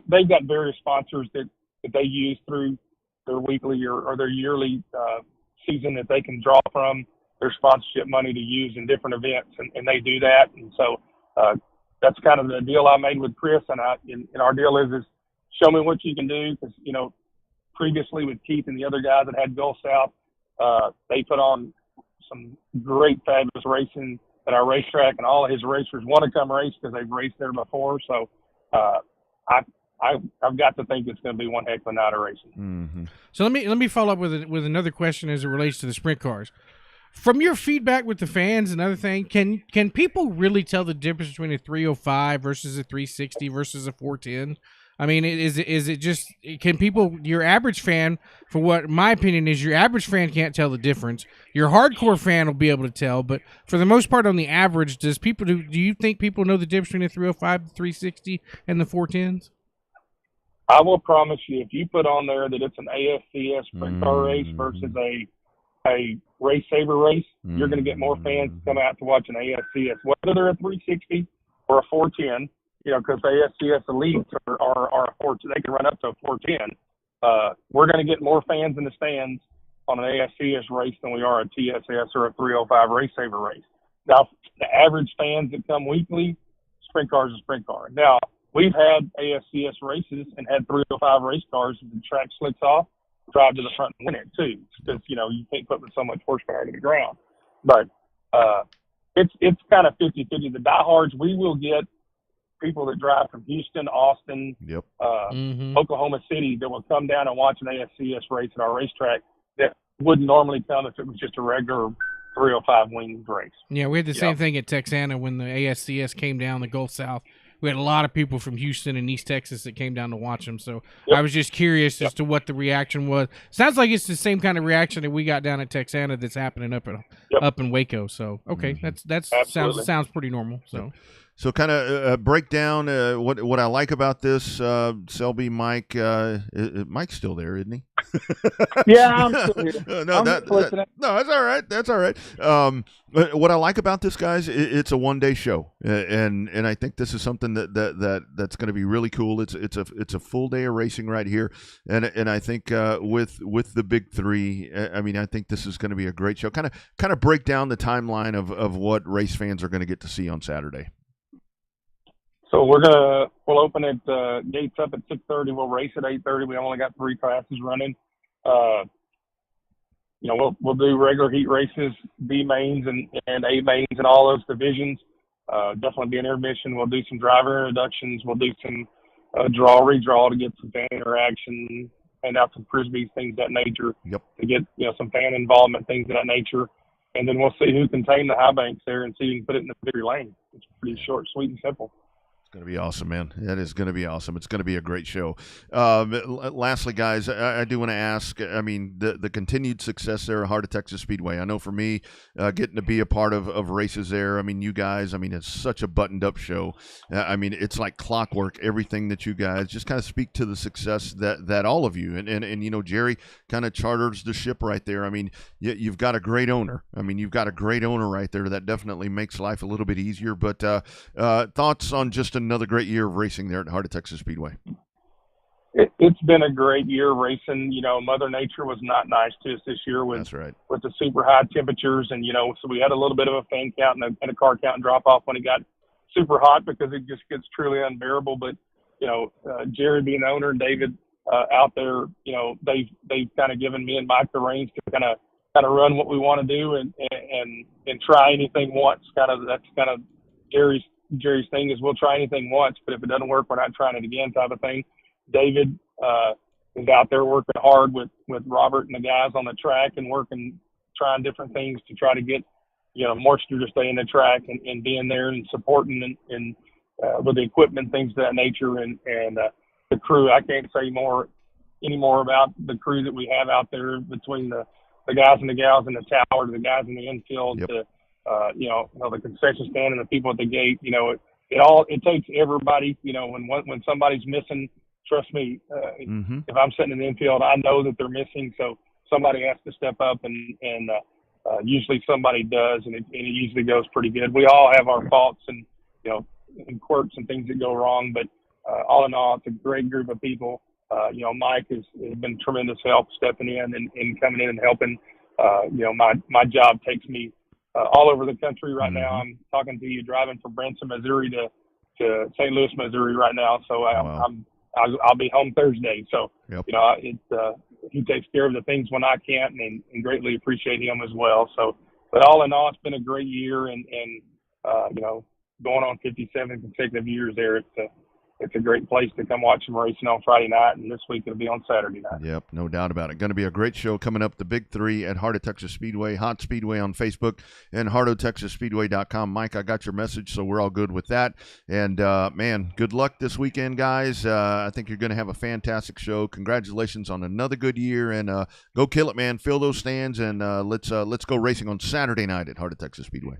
they've got various sponsors that they use through their weekly or their yearly season that they can draw from their sponsorship money to use in different events, and they do that. And so that's kind of the deal I made with Chris, and our deal is show me what you can do, because previously with Keith and the other guys that had Gulf South, they put on some great, fabulous racing at our racetrack, and all of his racers want to come race because they've raced there before. So I've got to think it's going to be one heck of a night of racing. Mm-hmm. So let me follow up with another question as it relates to the sprint cars. From your feedback with the fans and other thing, can people really tell the difference between a 305 versus a 360 versus a 410? I mean, is it just, can people, your average fan, for what my opinion is, your average fan can't tell the difference. Your hardcore fan will be able to tell, but for the most part, on the average, do you think people know the difference between a 305, the 360, and the 410s? I will promise you, if you put on there that it's an ASCS sprint car race versus a race saver race, you're going to get more fans to come out to watch an ASCS, whether they're a 360 or a 410. You know, because the ASCS elites are they can run up to a 410. We're going to get more fans in the stands on an ASCS race than we are a TSS or a 305 race saver race. Now, the average fans that come weekly, sprint cars are sprint car. Now, we've had ASCS races and had 305 race cars. If the track slicks off, drive to the front and win it too, because you know you can't put so much horsepower to the ground. But it's kind of 50-50. The diehards, we will get people that drive from Houston, Austin, Oklahoma City that will come down and watch an ASCS race at our racetrack that wouldn't normally come if it was just a regular 305 winged race. Yeah, we had the same thing at Texana when the ASCS came down the Gulf South. We had a lot of people from Houston and East Texas that came down to watch them. So I was just curious as to what the reaction was. Sounds like it's the same kind of reaction that we got down at Texana that's happening up in Waco. So okay, that's sounds pretty normal. So kind of break down what I like about this. Selby, Mike, Mike's still there, isn't he? Yeah, I'm still here. No, that's all right. That's all right. What I like about this, guys, it's a one-day show, and I think this is something that's going to be really cool. It's a full day of racing right here, and I think with the big three, I mean, I think this is going to be a great show. Kind of break down the timeline of what race fans are going to get to see on Saturday. So we'll open at gates up at 6:30. We'll race at 8:30. We only got 3 classes running. We'll do regular heat races, B mains and A mains and all those divisions. Definitely be an intermission. We'll do some driver introductions. We'll do some redraw to get some fan interaction, hand out some frisbees, things of that nature. Yep. To get some fan involvement, things of that nature. And then we'll see who can tame the high banks there and see who can put it in the victory lane. It's pretty short, sweet, and simple. It's going to be awesome, man. That is going to be awesome. It's going to be a great show. Lastly, guys, I do want to ask, I mean, the continued success there at Heart of Texas Speedway. I know for me, getting to be a part of races there, I mean, you guys, I mean, it's such a buttoned-up show. I mean, it's like clockwork, everything that you guys just kind of speak to the success that all of you, and you know, Jerry kind of charters the ship right there. I mean, you've got a great owner. I mean, you've got a great owner right there that definitely makes life a little bit easier. But thoughts on just another great year of racing there at Heart of Texas Speedway? It's been a great year of racing. You know, Mother Nature was not nice to us this year with the super high temperatures, and so we had a little bit of a fan count and a car count drop off when it got super hot because it just gets truly unbearable. But Jerry being the owner, David out there, they've kind of given me and Mike the reins to kind of run what we want to do and try anything once. That's kind of Jerry's thing is we'll try anything once, but if it doesn't work, we're not trying it again type of thing. David is out there working hard with Robert and the guys on the track and trying different things to try to get, moisture to stay in the track and being there and supporting and with the equipment, things of that nature. And the crew, I can't say any more about the crew that we have out there between the guys and the gals in the tower to the guys in the infield to the concession stand and the people at the gate. It takes everybody. When somebody's missing, trust me, if I'm sitting in the infield, I know that they're missing. So somebody has to step up, and usually somebody does, and it usually goes pretty good. We all have our faults and and quirks and things that go wrong, but all in all, it's a great group of people. Mike has been tremendous help stepping in and coming in and helping. My job takes me all over the country right now. I'm talking to you driving from Branson, Missouri to St. Louis, Missouri right now. So I'll be home Thursday. So, he takes care of the things when I can't and greatly appreciate him as well. So, but all in all, it's been a great year and going on 57 consecutive years there. It's a great place to come watch them racing on Friday night, and this week it'll be on Saturday night. Yep, no doubt about it. Going to be a great show coming up. The Big Three at Heart of Texas Speedway, Hot Speedway on Facebook, and heartoftexasspeedway.com. Mike, I got your message, so we're all good with that. And, man, good luck this weekend, guys. I think you're going to have a fantastic show. Congratulations on another good year, and go kill it, man. Fill those stands, and let's go racing on Saturday night at Heart of Texas Speedway.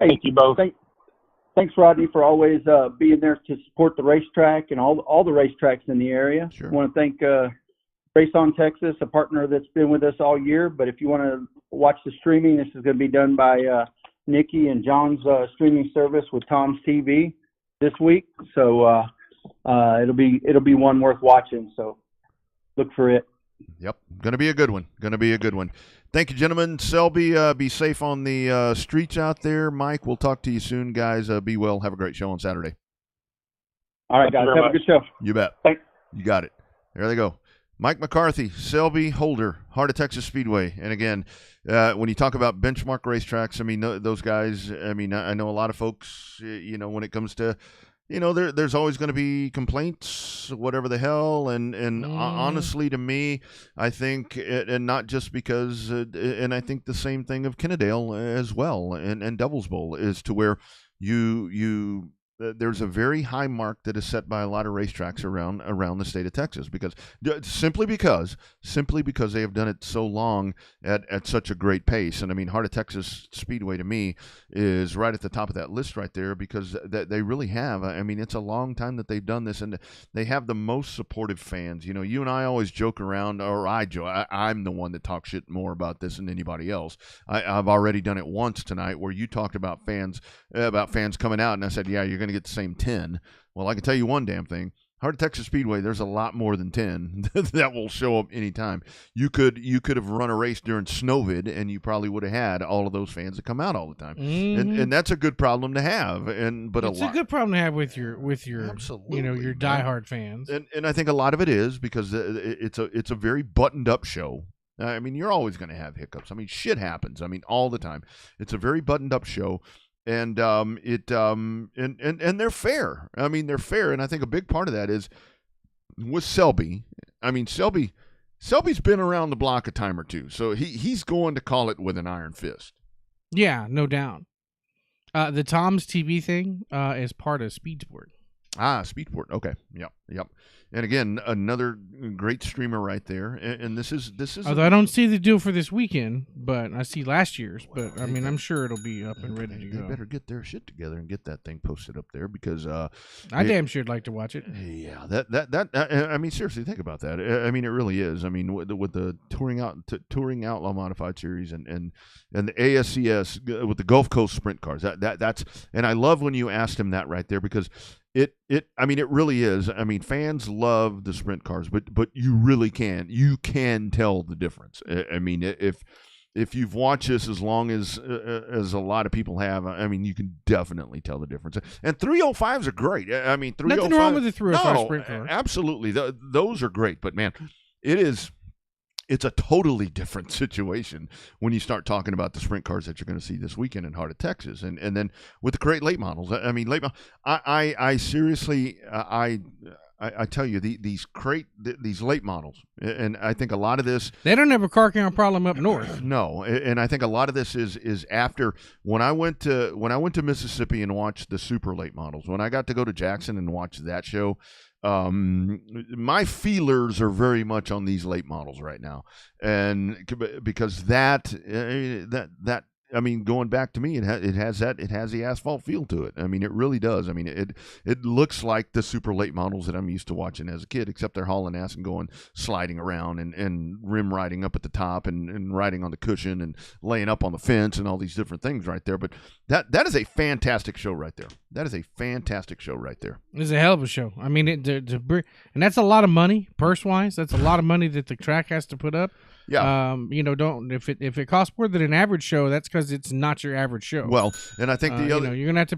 Thank you both. Thanks, Rodney, for always being there to support the racetrack and all the racetracks in the area. Sure. I want to thank Race On Texas, a partner that's been with us all year. But if you want to watch the streaming, this is going to be done by Nikki and John's streaming service with Tom's TV this week. So it'll be one worth watching. So look for it. Yep, going to be a good one. Thank you, gentlemen. Selby, be safe on the streets out there. Mike, we'll talk to you soon, guys. Be well. Have a great show on Saturday. All right, guys. Have a good show. You bet. Thanks. You got it. There they go. Mike McCarthy, Selby Holder, Heart of Texas Speedway. And again, when you talk about benchmark racetracks, I mean, those guys, I mean, I know a lot of folks, when it comes to, there's always going to be complaints, whatever the hell. And honestly, to me, I think, and not just because, and I think the same thing of Kennedale as well, and Devil's Bowl, is to where there's a very high mark that is set by a lot of racetracks around the state of Texas simply because they have done it so long at such a great pace. And I mean, Heart of Texas Speedway to me is right at the top of that list right there, because they really have. I mean, it's a long time that they've done this, and they have the most supportive fans. You and I always joke around, or I'm the one that talks shit more about this than anybody else. I've already done it once tonight, where you talked about fans coming out, and I said, yeah, you're going to get the same 10. Well, I can tell you one damn thing. Heart of Texas Speedway, there's a lot more than 10 that will show up anytime. You could have run a race during Snowvid, and you probably would have had all of those fans that come out all the time. Mm-hmm. And that's a good problem to have. But it's a good problem to have with your absolutely, your diehard fans. And I think a lot of it is because it's a very buttoned up show. I mean, you're always going to have hiccups. I mean, shit happens. I mean, all the time. It's a very buttoned up show. And they're fair. I mean, they're fair, and I think a big part of that is with Selby. I mean, Selby's been around the block a time or two, so he's going to call it with an iron fist. Yeah, no doubt. The Tom's TV thing is part of Speedsport. Speedsport. Okay. Yep. And again, another great streamer right there. And this is. Although I don't see the deal for this weekend, but I see last year's. But I mean, I'm sure it'll be up and ready to go. They better get their shit together and get that thing posted up there, because I damn sure would like to watch it. Yeah, that. I mean, seriously, think about that. I mean, it really is. I mean, with the touring outlaw modified series and the ASCS with the Gulf Coast sprint cars. That's. And I love when you asked him that right there, because. I mean, it really is. I mean, fans love the sprint cars, but you really can tell the difference. I mean, if you've watched this as long as a lot of people have, I mean, you can definitely tell the difference. And 305s are great. I mean, 305. Nothing wrong with the 305 sprint car. Absolutely, those are great. But man, it's a totally different situation when you start talking about the sprint cars that you're going to see this weekend in Heart of Texas. And then with the great late models. I mean, I seriously, I tell you, these late models, and I think a lot of this. They don't have a car count problem up north. No, and I think a lot of this is after when I went to Mississippi and watched the super late models. When I got to go to Jackson and watch that show. My feelers are very much on these late models right now, and because that I mean, going back to me, it has the asphalt feel to it. I mean, it really does. I mean, it looks like the super late models that I'm used to watching as a kid, except they're hauling ass and going sliding around and rim riding up at the top and riding on the cushion and laying up on the fence and all these different things right there. But that is a fantastic show right there. That is a fantastic show right there. It's a hell of a show. I mean, and that's a lot of money purse wise. That's a lot of money that the track has to put up. Yeah. If it costs more than an average show, that's because it's not your average show. Well, and I think the other, you're gonna have to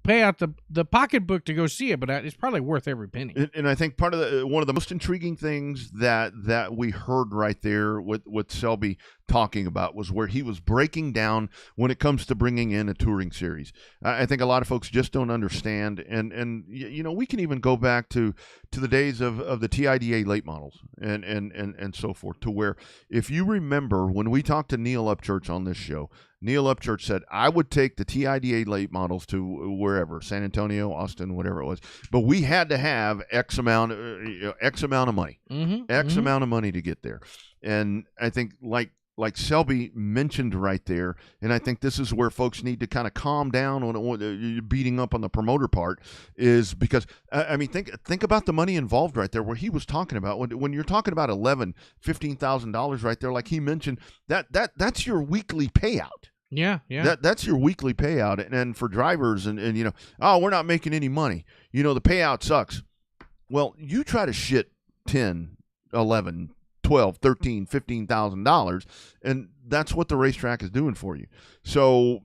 pay out the pocketbook to go see it, but it's probably worth every penny. And I think part of one of the most intriguing things that we heard right there with Selby talking about was where he was breaking down when it comes to bringing in a touring series. I think a lot of folks just don't understand, and we can even go back to the days of the TIDA late models and so forth, to where, if you remember when we talked to Neil Upchurch on this show, Neil Upchurch said, I would take the TIDA late models to wherever, San Antonio, Austin, whatever it was, but we had to have X amount of money, amount of money to get there. And I think, like Selby mentioned right there, and I think this is where folks need to kind of calm down on beating up on the promoter part, is because, I mean, think about the money involved right there, where he was talking about, when you're talking about $15,000 right there, like he mentioned, that's your weekly payout. Yeah. That's your weekly payout, and for drivers, and we're not making any money. The payout sucks. Well, you try to shit 10, 11, 12, 13, $15,000, and that's what the racetrack is doing for you. So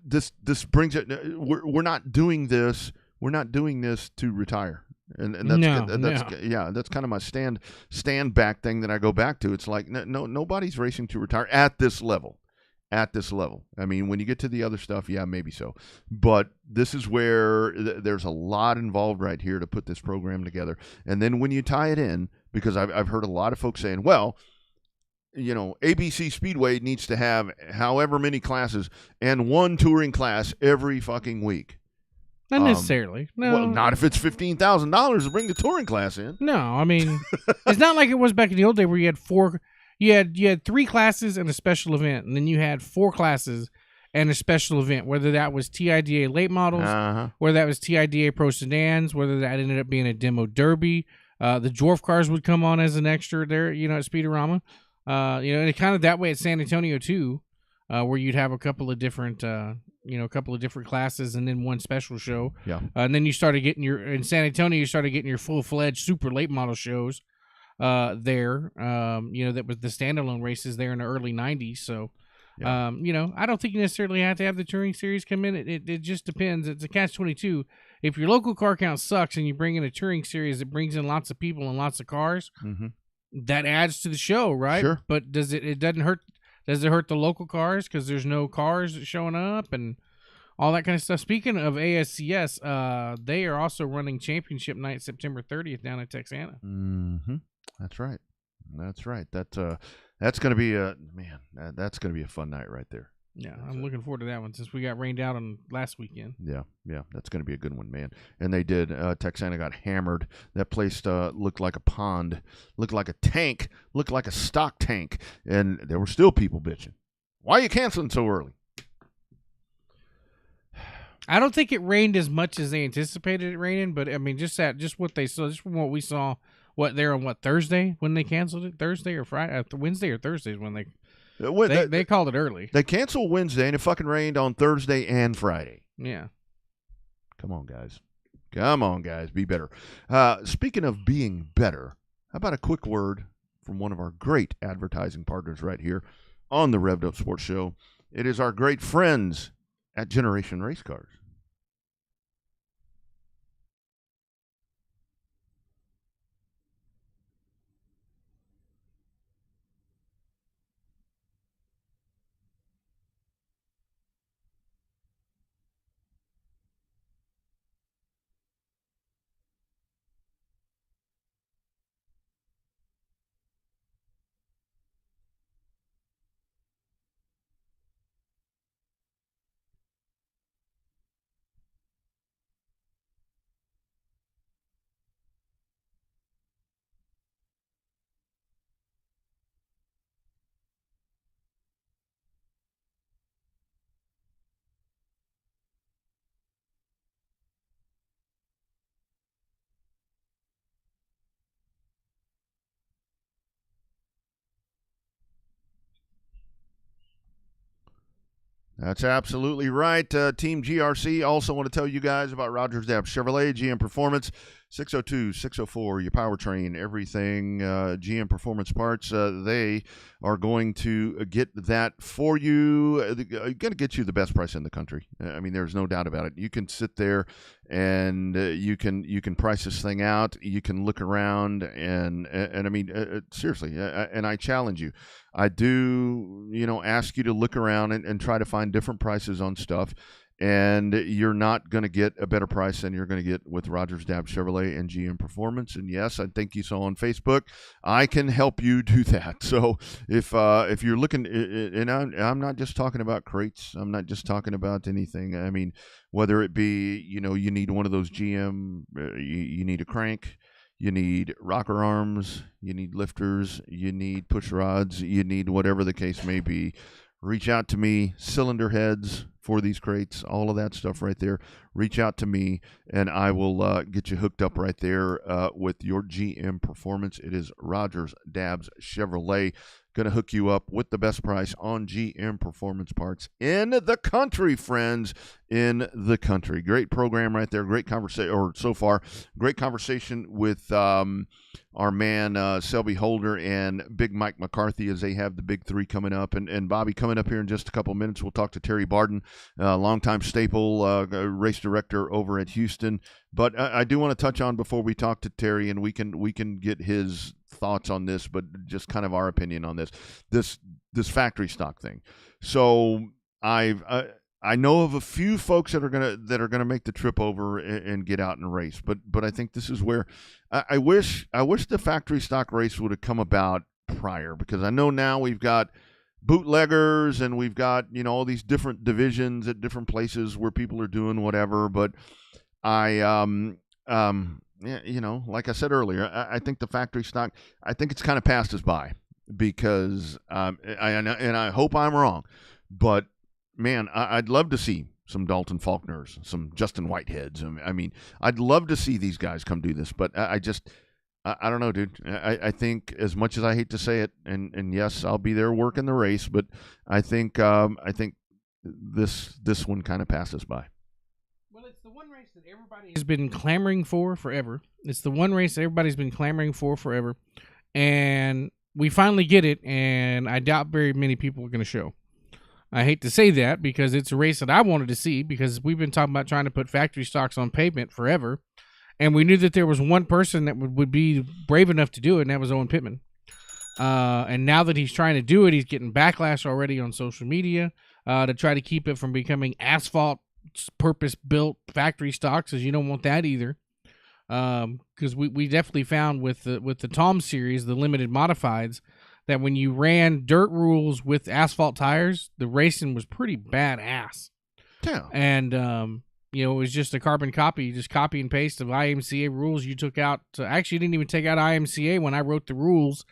this brings it. We're not doing this. We're not doing this to retire. And that's kind of my stand back thing that I go back to. It's like, nobody's racing to retire at this level. I mean, when you get to the other stuff, yeah, maybe so. But this is where there's a lot involved right here to put this program together. And then when you tie it in, because I've heard a lot of folks saying, well, ABC Speedway needs to have however many classes and one touring class every fucking week. Not necessarily. No. Well, not if it's $15,000 to bring the touring class in. No, I mean, it's not like it was back in the old day where you had four. You had 3 classes and a special event, and then you had 4 classes and a special event, whether that was TIDA late models, whether that was TIDA Pro Sedans, whether that ended up being a demo derby. The dwarf cars would come on as an extra there, at Speedorama. And kind of that way at San Antonio too, where you'd have a couple of different classes and then one special show. Yeah. And then you started getting in San Antonio, you started getting your full-fledged super late model shows. There, that was the standalone races there in the early 90s. So, I don't think you necessarily have to have the touring series come in. It just depends. It's a catch-22. If your local car count sucks and you bring in a touring series that brings in lots of people and lots of cars, that adds to the show, right? Sure. But does it hurt the local cars because there's no cars showing up and all that kind of stuff? Speaking of ASCS, they are also running championship night September 30th down at Texana. Mm-hmm. That's right. That's going to be that's going to be a fun night right there. Yeah, I'm looking forward to that one since we got rained out on last weekend. Yeah, that's going to be a good one, man. And they did. Texana got hammered. That place looked like a pond, looked like a tank, looked like a stock tank, and there were still people bitching. Why are you canceling so early? I don't think it rained as much as they anticipated it raining, but I mean, just what they saw, just from what we saw. On Thursday when they canceled it? Thursday or Friday? Wednesday or Thursday is when they called it early. They canceled Wednesday, and it fucking rained on Thursday and Friday. Yeah. Come on, guys. Be better. Speaking of being better, how about a quick word from one of our great advertising partners right here on the Revved Up Sports Show. It is our great friends at Generation Race Cars. That's absolutely right. Team GRC. Also want to tell you guys about Rogers Dabbs Chevrolet, GM Performance. 602-604, your powertrain, everything, GM Performance Parts. They are going to get that for you. They're going to get you the best price in the country. I mean, there's no doubt about it. You can sit there and you can price this thing out. You can look around and I mean, seriously, and I challenge you. I do, ask you to look around and try to find different prices on stuff. And you're not going to get a better price than you're going to get with Rogers Dabbs Chevrolet and GM Performance. And yes, I think you saw on Facebook, I can help you do that. So if you're looking, and I'm not just talking about crates, I'm not just talking about anything. I mean, whether it be, you need one of those GM, you need a crank, you need rocker arms, you need lifters, you need push rods, you need whatever the case may be. Reach out to me, cylinder heads for these crates, all of that stuff right there. Reach out to me, and I will get you hooked up right there with your GM Performance. It is Rogers Dabbs Chevrolet. Going to hook you up with the best price on GM Performance parts in the country, friends, in the country. Great program right there. Great conversation, or so far, great conversation with our man Selby Holder and Big Mike McCarthy as they have the Big Three coming up. And Bobby, coming up here in just a couple of minutes, we'll talk to Terry Barden, longtime staple race director over at Houston. But I do want to touch on, before we talk to Terry, and we can get his thoughts on this, but just kind of our opinion on this factory stock thing. So I know of a few folks that are gonna make the trip over and get out and race, but I think this is where I wish the factory stock race would have come about prior, because I know now we've got bootleggers and we've got all these different divisions at different places where people are doing whatever. But like I said earlier, I think the factory stock, I think it's kind of passed us by, because I hope I'm wrong, but man, I'd love to see some Dalton Faulkners, some Justin Whiteheads. I mean, I'd love to see these guys come do this, but I don't know, dude. I think, as much as I hate to say it, and yes, I'll be there working the race, but I think this one kind of passes by. Well, it's the one race that everybody has been clamoring for forever. It's the one race that everybody's been clamoring for forever, and we finally get it. And I doubt very many people are going to show. I hate to say that, because it's a race that I wanted to see, because we've been talking about trying to put factory stocks on pavement forever. And we knew that there was one person that would be brave enough to do it, and that was Owen Pittman. And now that he's trying to do it, he's getting backlash already on social media to try to keep it from becoming asphalt purpose-built factory stocks, as you don't want that either. Because we definitely found with the Tom series, the limited modifieds, that when you ran dirt rules with asphalt tires, the racing was pretty badass. Yeah. And it was just a carbon copy. You just copy and paste of IMCA rules you took out. Actually, you didn't even take out IMCA when I wrote the rules.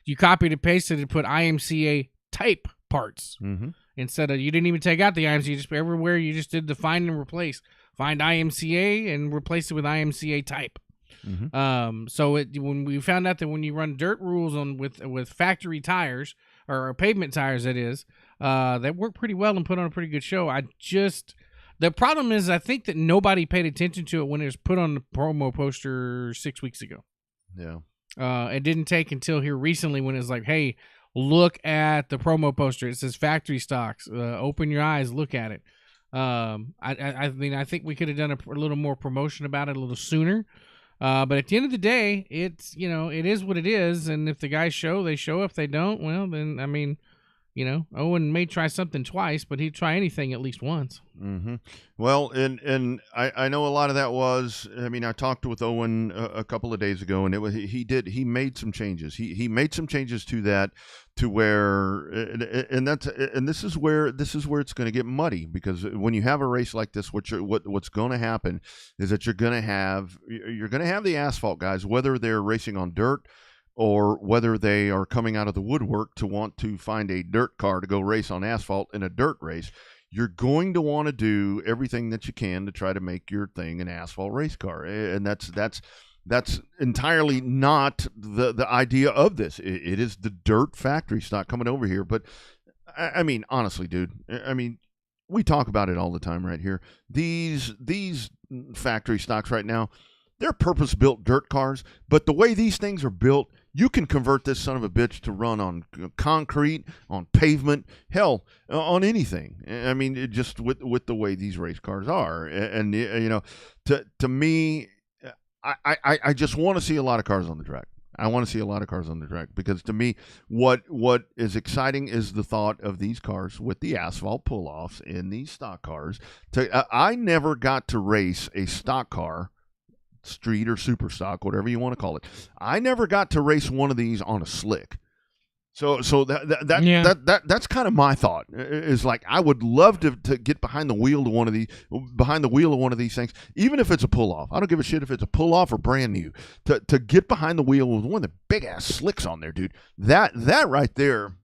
You copied and pasted and put IMCA type parts. Mm-hmm. Instead of, you didn't even take out the IMCA. Just everywhere you just did the find and replace. Find IMCA and replace it with IMCA type. Mm-hmm. So when we found out that when you run dirt rules on with factory tires, or pavement tires, that is, that work pretty well and put on a pretty good show. The problem is, I think that nobody paid attention to it when it was put on the promo poster 6 weeks ago. Yeah. It didn't take until here recently when it's like, hey, look at the promo poster. It says factory stocks. Open your eyes, look at it. I mean, I think we could have done a little more promotion about it a little sooner. But at the end of the day, it's, it is what it is. And if the guys show, they show. If they don't, well, then, I mean, Owen may try something twice, but he'd try anything at least once. Mm-hmm. Well, and I know a lot of that was, I mean, I talked with Owen a couple of days ago, and he made some changes. He made some changes to that, to where, and this is where it's going to get muddy, because when you have a race like this, what's going to happen is that you're going to have the asphalt guys, whether they're racing on dirt or whether they are coming out of the woodwork to want to find a dirt car to go race on asphalt in a dirt race. You're going to want to do everything that you can to try to make your thing an asphalt race car. And that's entirely not the idea of this. It is the dirt factory stock coming over here. But I mean, honestly, dude, I mean, we talk about it all the time right here. These factory stocks right now, they're purpose-built dirt cars, but the way these things are built, you can convert this son of a bitch to run on concrete, on pavement, hell, on anything. I mean, just with the way these race cars are. And you know, to me, I just want to see a lot of cars on the track. I want to see a lot of cars on the track because to me, what is exciting is the thought of these cars with the asphalt pull-offs in these stock cars. I never got to race a stock car, street or super stock, whatever you want to call it. I never got to race one of these on a slick. So that's kind of my thought. Is like I would love to get behind the wheel of one of these things, even if it's a pull off. I don't give a shit if it's a pull off or brand new. To get behind the wheel with one of the big ass slicks on there, dude. That right there,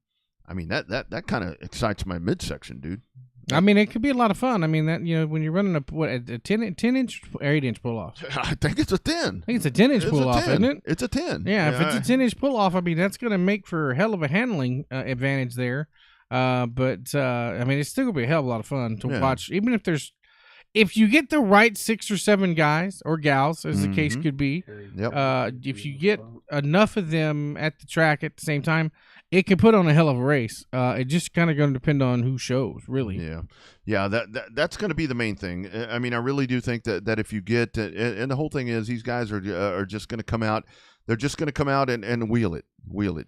I mean that kind of excites my midsection, dude. I mean, it could be a lot of fun. I mean, that when you're running a 10-inch or 8-inch pull off. I think it's a 10. I think it's a 10-inch pull off, isn't it? It's a 10. Yeah, if it's a 10-inch pull off, I mean, that's going to make for a hell of a handling advantage there. But I mean, it's still going to be a hell of a lot of fun to watch, even if you get the right 6 or 7 guys or gals, as the case could be. Yep. If you get enough of them at the track at the same time, it can put on a hell of a race. It just kind of going to depend on who shows, really. Yeah. That's going to be the main thing. I mean, I really do think that if you get, and the whole thing is, these guys are just going to come out. They're just going to come out and wheel it.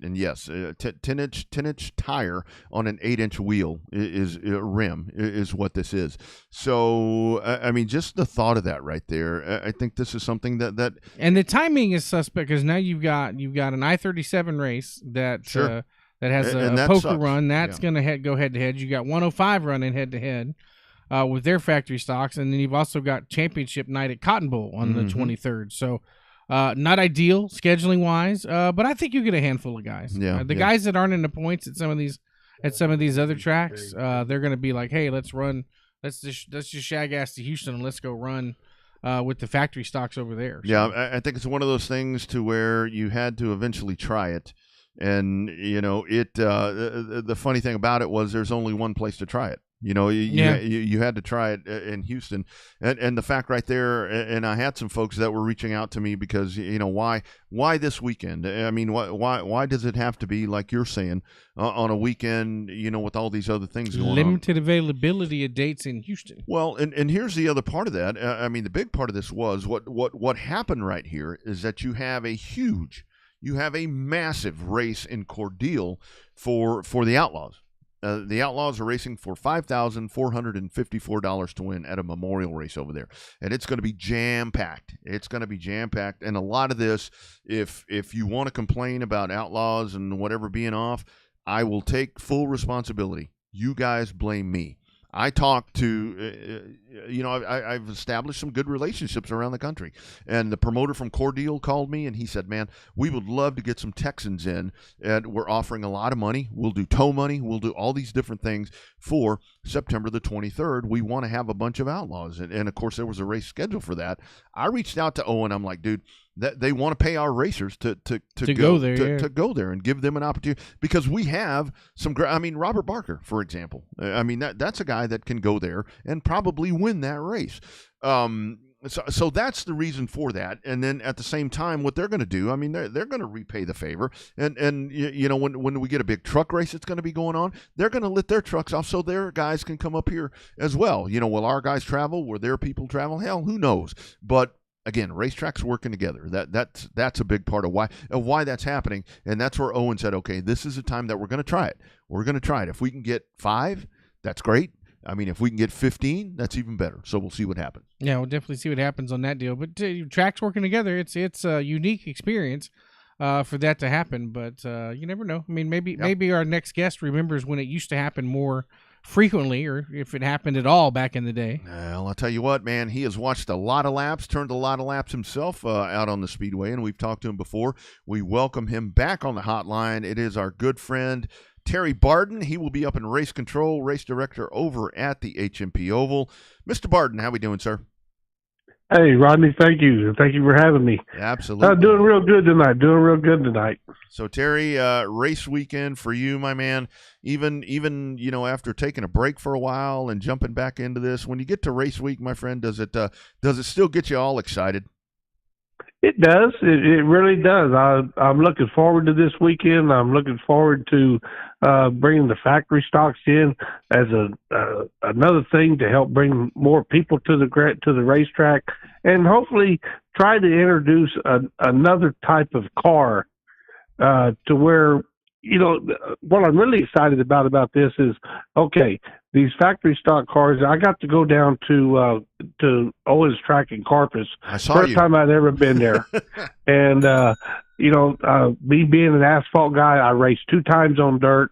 And yes, 10-inch tire on an 8-inch wheel is rim is what this is. So I mean, just the thought of that right there. I think this is something that and the timing is suspect because now you've got an I-37 race that that has a that poker sucks. run that's going to go head to head. You got 105 running head to head with their factory stocks, and then you've also got championship night at Cotton Bowl on the 23rd. So. Not ideal scheduling wise, but I think you get a handful of guys. Guys that aren't in the points at some of these other tracks, they're going to be like, hey, let's just shag ass to Houston and let's go run with the factory stocks over there. So. Yeah, I think it's one of those things to where you had to eventually try it, and you know it. The funny thing about it was there's only one place to try it. You know, you had to try it in Houston, and the fact right there, and I had some folks that were reaching out to me because you know why this weekend? I mean, why does it have to be like you're saying on a weekend? You know, with all these other things going on, limited availability of dates in Houston. Well, and here's the other part of that. I mean, the big part of this was what happened right here is that you have a massive race in Cordele for the Outlaws. The Outlaws are racing for $5,454 to win at a memorial race over there. And it's going to be jam-packed. And a lot of this, if you want to complain about Outlaws and whatever being off, I will take full responsibility. You guys blame me. I talked to, I've established some good relationships around the country. And the promoter from Cordele called me, and he said, man, we would love to get some Texans in. And we're offering a lot of money. We'll do tow money. We'll do all these different things for September the 23rd. We want to have a bunch of Outlaws. And of course, there was a race scheduled for that. I reached out to Owen. I'm like, dude, that they want to pay our racers to go there and give them an opportunity because we have some Robert Barker, for example. I mean, that's a guy that can go there and probably win that race. So that's the reason for that. And then at the same time, what they're going to do, I mean, they're going to repay the favor. And you know, when we get a big truck race that's going to be going on, they're going to let their trucks off so their guys can come up here as well. You know, will our guys travel? Will their people travel? Hell, who knows? But again, racetracks working together. That's a big part of why that's happening. And that's where Owen said, okay, this is the time that we're going to try it. We're going to try it. If we can get 5, that's great. I mean, if we can get 15, that's even better. So we'll see what happens. Yeah, we'll definitely see what happens on that deal. But tracks working together, it's a unique experience for that to happen. But you never know. I mean, maybe our next guest remembers when it used to happen more frequently, or if it happened at all back in the day. Well, I'll tell you what, man, he has watched a lot of laps, turned a lot of laps himself out on the Speedway, and we've talked to him before. We welcome him back on the hotline. It is our good friend, Terry Barden. He will be up in race control, race director over at the HMP Oval. Mr. Barden, how we doing, sir? Hey, Rodney, thank you. Thank you for having me. Absolutely. Doing real good tonight. So, Terry, race weekend for you, my man. Even you know, after taking a break for a while and jumping back into this, when you get to race week, my friend, does it still get you all excited? It does. It really does. I'm looking forward to this weekend. I'm looking forward to bringing the factory stocks in as another thing to help bring more people to the racetrack, and hopefully try to introduce another type of car to where, what I'm really excited about this is, okay, these factory stock cars. I got to go down to Owens Track in Corpus. I saw First you. time I'd ever been there. And, me being an asphalt guy, I raced 2 times on dirt.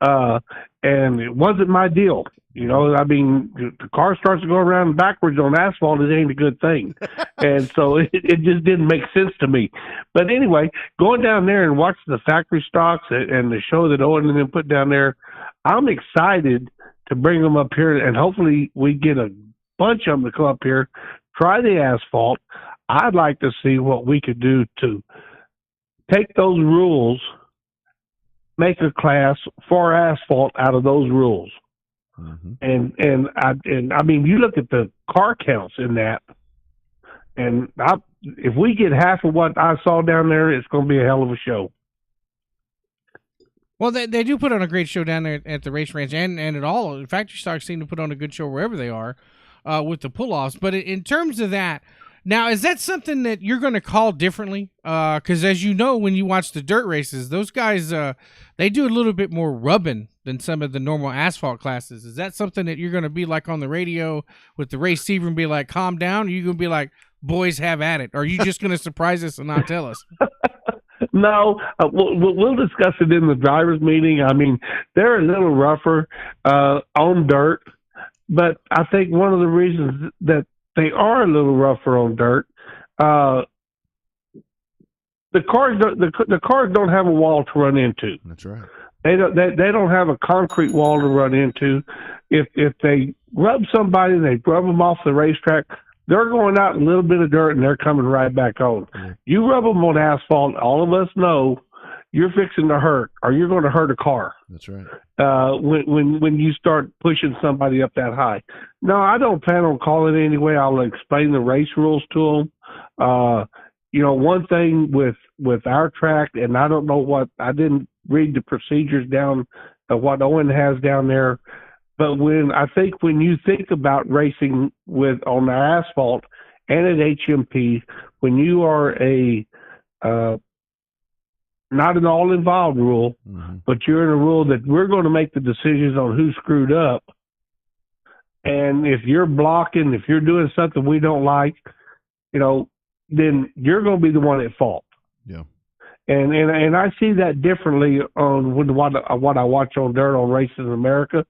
And it wasn't my deal. The car starts to go around backwards on asphalt. It ain't a good thing. And so it just didn't make sense to me. But anyway, going down there and watching the factory stocks and the show that Owen and them put down there, I'm excited to bring them up here, and hopefully we get a bunch of them to come up here, try the asphalt. I'd like to see what we could do to take those rules, make a class for asphalt out of those rules. Mm-hmm. And I mean, you look at the car counts in that, and if we get half of what I saw down there, it's going to be a hell of a show. Well, they do put on a great show down there at the race ranch, and at all. Factory stocks seem to put on a good show wherever they are with the pull-offs. But in terms of that, now, is that something that you're going to call differently? Because as you know, when you watch the dirt races, those guys, they do a little bit more rubbing than some of the normal asphalt classes. Is that something that you're going to be like on the radio with the receiver and be like, calm down? Or are you going to be like, boys, have at it? Or are you just going to surprise us and not tell us? No, we'll discuss it in the drivers' meeting. I mean, they're a little rougher on dirt, but I think one of the reasons that they are a little rougher on dirt, the cars don't have a wall to run into. That's right. They don't have a concrete wall to run into. If they rub somebody, they rub them off the racetrack. They're going out in a little bit of dirt and they're coming right back on. Mm-hmm. You rub them on asphalt, all of us know you're fixing to hurt, or you're going to hurt a car. That's right. When you start pushing somebody up that high. No, I don't plan on calling it anyway. I'll explain the race rules to them. One thing with our track, and I don't know I didn't read the procedures down of what Owen has down there. But when you think about racing on the asphalt and at HMP, when you are not an all-involved rule, mm-hmm. but you're in a rule that we're going to make the decisions on who screwed up. And if you're blocking, if you're doing something we don't like, then you're going to be the one at fault. Yeah. And I see that differently on what I watch on dirt on Races in America.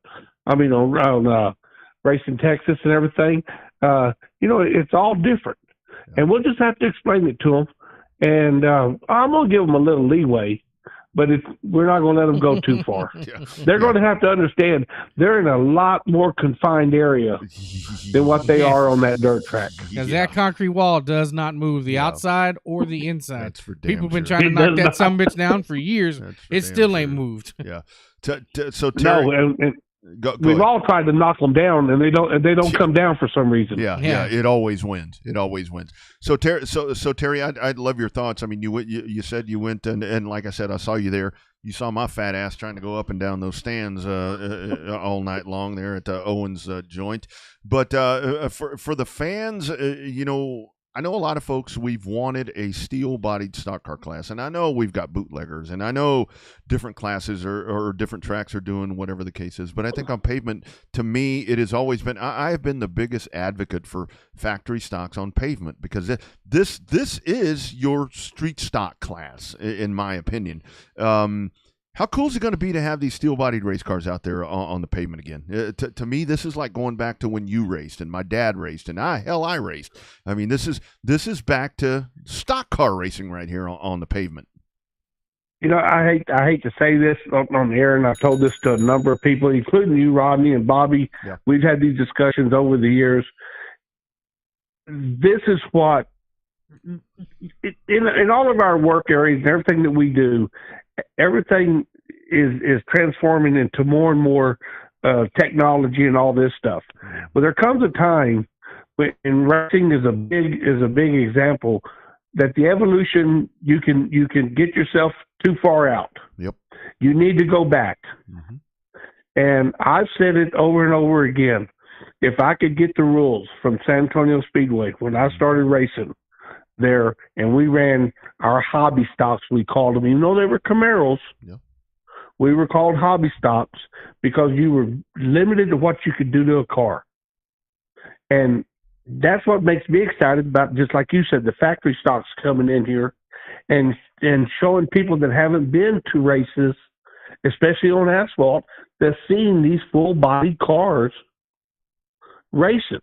I mean, on Racing Texas and everything. It's all different. Yeah. And we'll just have to explain it to them. And I'm going to give them a little leeway, but we're not going to let them go too far. Yeah. They're going to have to understand they're in a lot more confined area than what they are on that dirt track. Because that concrete wall does not move the outside or the inside. That's for damn People have been sure. trying to knock that sumbitch down for years. It still ain't moved. Yeah. So Terry, go we've all tried to knock them down, and they don't come down for some reason. Yeah. It always wins. So Terry, I'd love your thoughts. I mean, you said you went and like I said, I saw you there. You saw my fat ass trying to go up and down those stands all night long there at Owens joint. But for the fans, I know a lot of folks, we've wanted a steel-bodied stock car class, and I know we've got bootleggers, and I know different classes or different tracks are doing whatever the case is, but I think on pavement, to me, it has always been, I have been the biggest advocate for factory stocks on pavement, because this is your street stock class, in my opinion. How cool is it going to be to have these steel-bodied race cars out there on the pavement again? To me, this is like going back to when you raced and my dad raced and I raced. I mean, this is back to stock car racing right here on the pavement. I hate to say this on the air, and I've told this to a number of people, including you, Rodney and Bobby. Yeah. We've had these discussions over the years. This is what, in all of our work areas and everything that we do, everything is transforming into more and more technology and all this stuff. But there comes a time when racing is a big example. that the evolution, you can get yourself too far out. Yep. You need to go back. Mm-hmm. And I've said it over and over again. If I could get the rules from San Antonio Speedway when I started racing there, and we ran our hobby stocks, we called them, even though they were Camaros, we were called hobby stocks because you were limited to what you could do to a car. And that's what makes me excited about, just like you said, the factory stocks coming in here and showing people that haven't been to races, especially on asphalt, that's seeing these full body cars racing.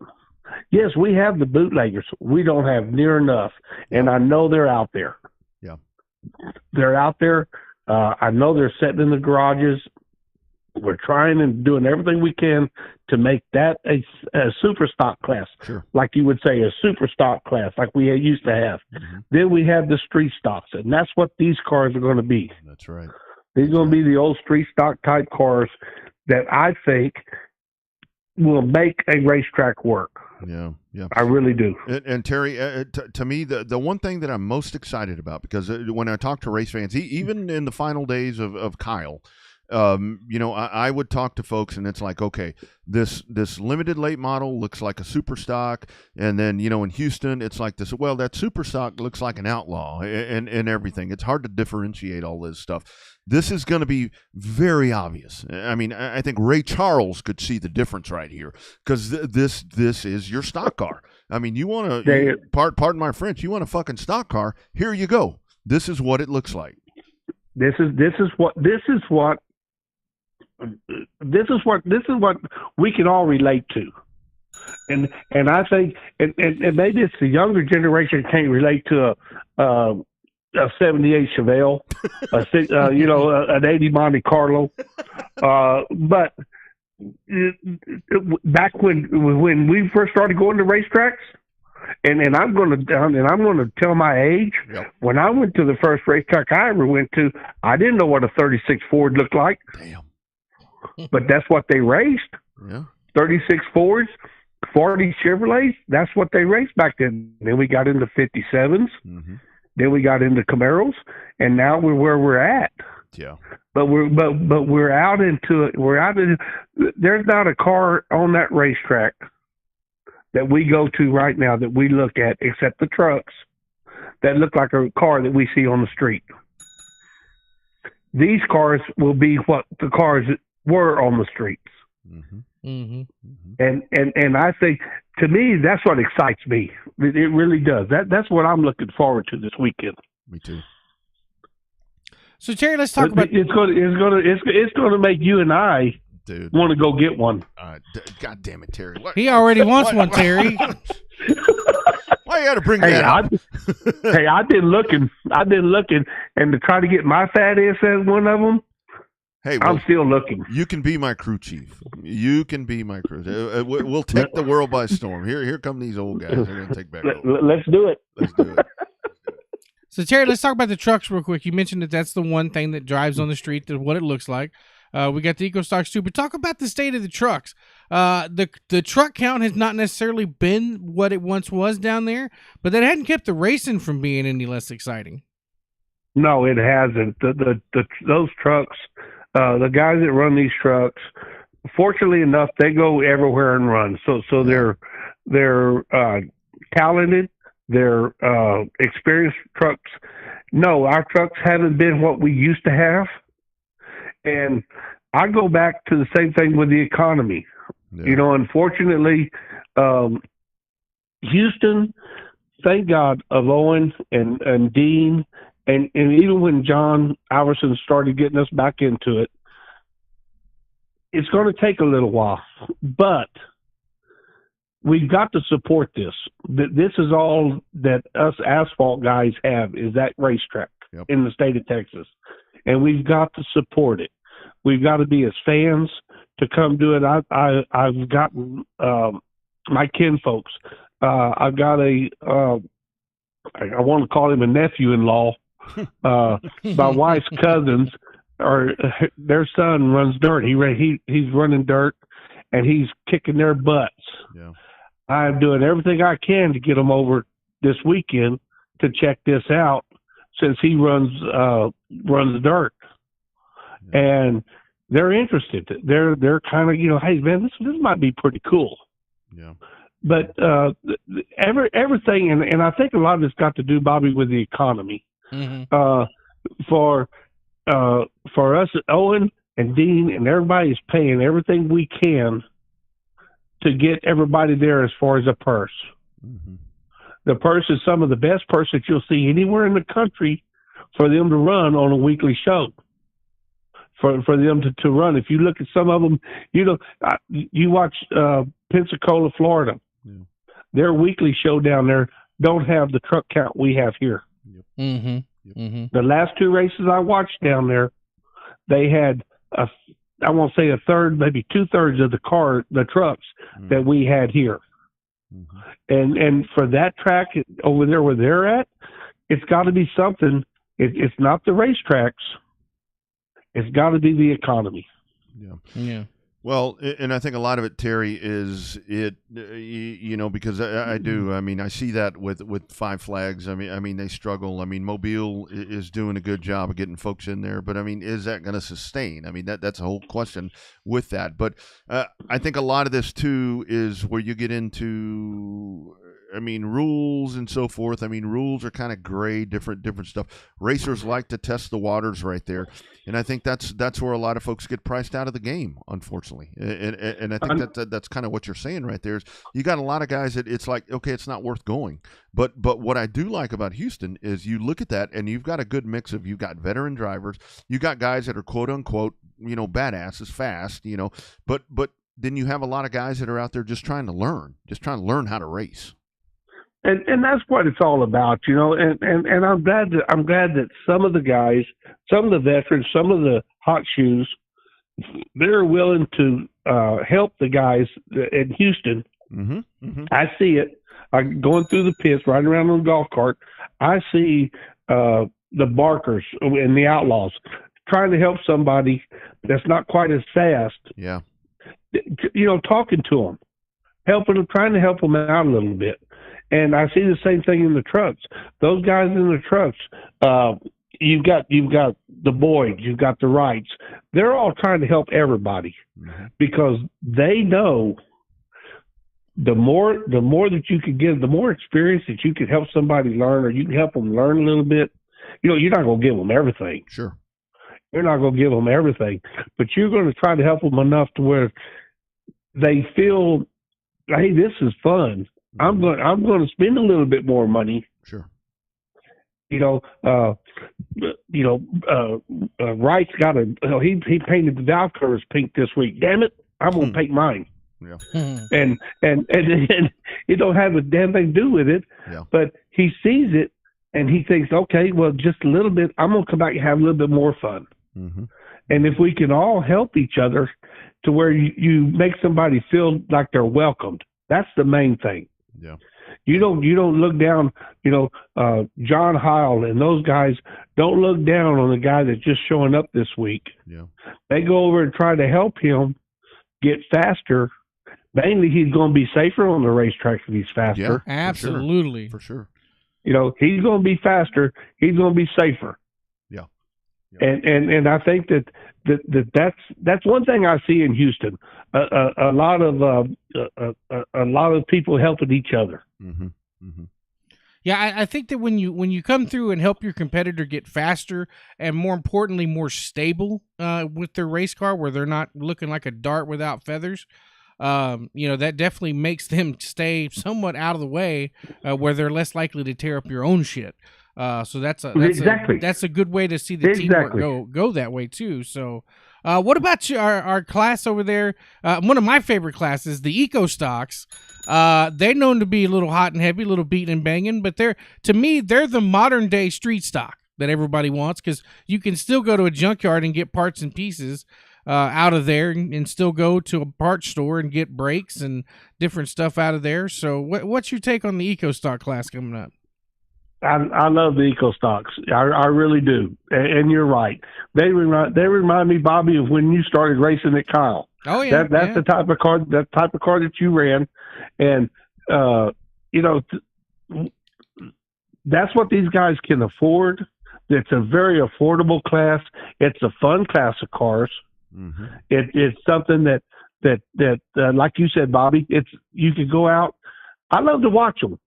Yes, we have the bootleggers. We don't have near enough, and I know they're out there. Yeah, they're out there. I know they're sitting in the garages. We're trying and doing everything we can to make that a super stock class, like you would say, a super stock class, like we used to have. Mm-hmm. Then we have the street stocks, and that's what these cars are going to be. That's right. These are going to be the old street stock type cars that I think will make a racetrack work. Yeah, yeah. I really do. And Terry, to me, the one thing that I'm most excited about, because when I talk to race fans, even in the final days of Kyle, I would talk to folks, and it's like, okay, this limited late model looks like a super stock, and then in Houston it's like this. Well, that super stock looks like an outlaw, and everything. It's hard to differentiate all this stuff. This is going to be very obvious. I mean, I think Ray Charles could see the difference right here, because this is your stock car. I mean, you want to pardon my French, you want a fucking stock car? Here you go. This is what it looks like. This is what we can all relate to, and I think and maybe it's the younger generation can't relate to a 78 Chevelle, an 80 Monte Carlo, but back when we first started going to racetracks, and I'm going to tell my age. Yep. When I went to the first racetrack I ever went to, I didn't know what a 36 Ford looked like. Damn. But that's what they raced. Yeah. 36 Fords, 40 Chevrolets, that's what they raced back then. Then we got into 57s. Mm-hmm. Then we got into Camaros, and now we're where we're at. Yeah. But we're out into it. There's not a car on that racetrack that we go to right now that we look at, except the trucks, that look like a car that we see on the street. These cars will be what the cars were on the streets. Mm-hmm. Mm-hmm. And I think, to me, that's what excites me. It really does. That's what I'm looking forward to this weekend. Me too. So Terry, let's talk about it's going to make you and I, dude, want to go get one. God damn it, Terry! He already wants one, Terry. Why you got to bring that up? I've been looking, and to try to get my fat ass as one of them. Hey, well, I'm still looking. You can be my crew chief. You can be my crew. We'll take the world by storm. Here come these old guys. They're going to take back over. Let's do it. Let's do it. So Terry, let's talk about the trucks real quick. You mentioned that's the one thing that drives on the street, what it looks like. We got the EcoStocks too, but talk about the state of the trucks. The truck count has not necessarily been what it once was down there, but that hadn't kept the racing from being any less exciting. No, it hasn't. Those trucks, the guys that run these trucks, fortunately enough, they go everywhere and run. So they're talented. They're experienced trucks. No, our trucks haven't been what we used to have. And I go back to the same thing with the economy. Yeah. Unfortunately, Houston, thank God of Owen and Dean, and even when John Alverson started getting us back into it, it's going to take a little while. But we've got to support this. This is all that us asphalt guys have, is that racetrack in the state of Texas. And we've got to support it. We've got to be as fans to come do it. I've gotten my kinfolks. I've got I want to call him a nephew-in-law. My wife's cousins, their son runs dirt. He's running dirt, and he's kicking their butts. Yeah. I'm doing everything I can to get them over this weekend to check this out since he runs dirt, and they're interested. They're kind of, hey man, this might be pretty cool. Yeah. But everything, and I think a lot of it's got to do, Bobby, with the economy. For us, Owen and Dean and everybody is paying everything we can to get everybody there as far as a purse. The purse is some of the best purse that you'll see anywhere in the country for them to run on a weekly show. For them to run. If you look at some of them, you watch Pensacola, Florida. Their weekly show down there don't have the truck count we have here. The last two races I watched down there, they had I won't say a third, maybe 2/3 of the trucks that we had here. And for that track over there where they're at, it's got to be something. It's not the racetracks. It's got to be the economy. Yeah. Well, and I think a lot of it, Terry, is because I do. I mean, I see that with Five Flags. I mean, they struggle. I mean, Mobile is doing a good job of getting folks in there, but I mean, is that going to sustain? I mean, that's a whole question with that. But I think a lot of this too is where you get into, rules and so forth. I mean, rules are kind of gray, different stuff. Racers like to test the waters right there, and I think that's where a lot of folks get priced out of the game, unfortunately. And I think that's kind of what you're saying right there. Is you got a lot of guys that it's like, okay, it's not worth going. But what I do like about Houston is you look at that and you've got a good mix of, you've got veteran drivers, you got guys that are quote unquote, badasses, fast, but then you have a lot of guys that are out there just trying to learn how to race. And that's what it's all about, and I'm glad that some of the guys, some of the veterans, some of the hot shoes, they're willing to help the guys in Houston. I see it. Going through the pits, riding around on the golf cart, I see the Barkers and the Outlaws trying to help somebody that's not quite as fast. Yeah. Talking to them, trying to help them out a little bit. And I see the same thing in the trucks. Those guys in the trucks, you've got the Boyds, you've got the Wrights. They're all trying to help everybody because they know the more that you could give, the more experience that you could help somebody learn, or you can help them learn a little bit. You're not going to give them everything. Sure. You're not going to give them everything, but you're going to try to help them enough to where they feel, hey, this is fun. I'm going to spend a little bit more money. Sure. Wright's got he painted the valve covers pink this week. Damn it, I'm going to paint mine. Yeah. And it don't have a damn thing to do with it. Yeah. But he sees it and he thinks, okay, well, just a little bit. I'm going to come back and have a little bit more fun. And if we can all help each other to where you make somebody feel like they're welcomed, that's the main thing. Yeah. You don't look down, John Heil and those guys don't look down on the guy that's just showing up this week. Yeah. They go over and try to help him get faster. Mainly he's going to be safer on the racetrack if he's faster. Yeah, absolutely. For sure. He's going to be faster. He's going to be safer. Yeah. And I think that's one thing I see in Houston. A lot of people helping each other. Yeah, I think that when you come through and help your competitor get faster and, more importantly, more stable with their race car, where they're not looking like a dart without feathers, that definitely makes them stay somewhat out of the way, where they're less likely to tear up your own shit. So that's a good way to see the teamwork go that way too. So, what about our class over there? One of my favorite classes, the Eco Stocks. They're known to be a little hot and heavy, a little beating and banging, but they're the modern day street stock that everybody wants, because you can still go to a junkyard and get parts and pieces out of there, and still go to a parts store and get brakes and different stuff out of there. So, what's your take on the Eco Stock class coming up? I love the Eco Stocks. I really do. And you're right. They remind me, Bobby, of when you started racing at Kyle. Oh yeah. That's the type of car that you ran. And that's what these guys can afford. It's a very affordable class. It's a fun class of cars. Mm-hmm. It's something that like you said, Bobby, you could go out. I love to watch them.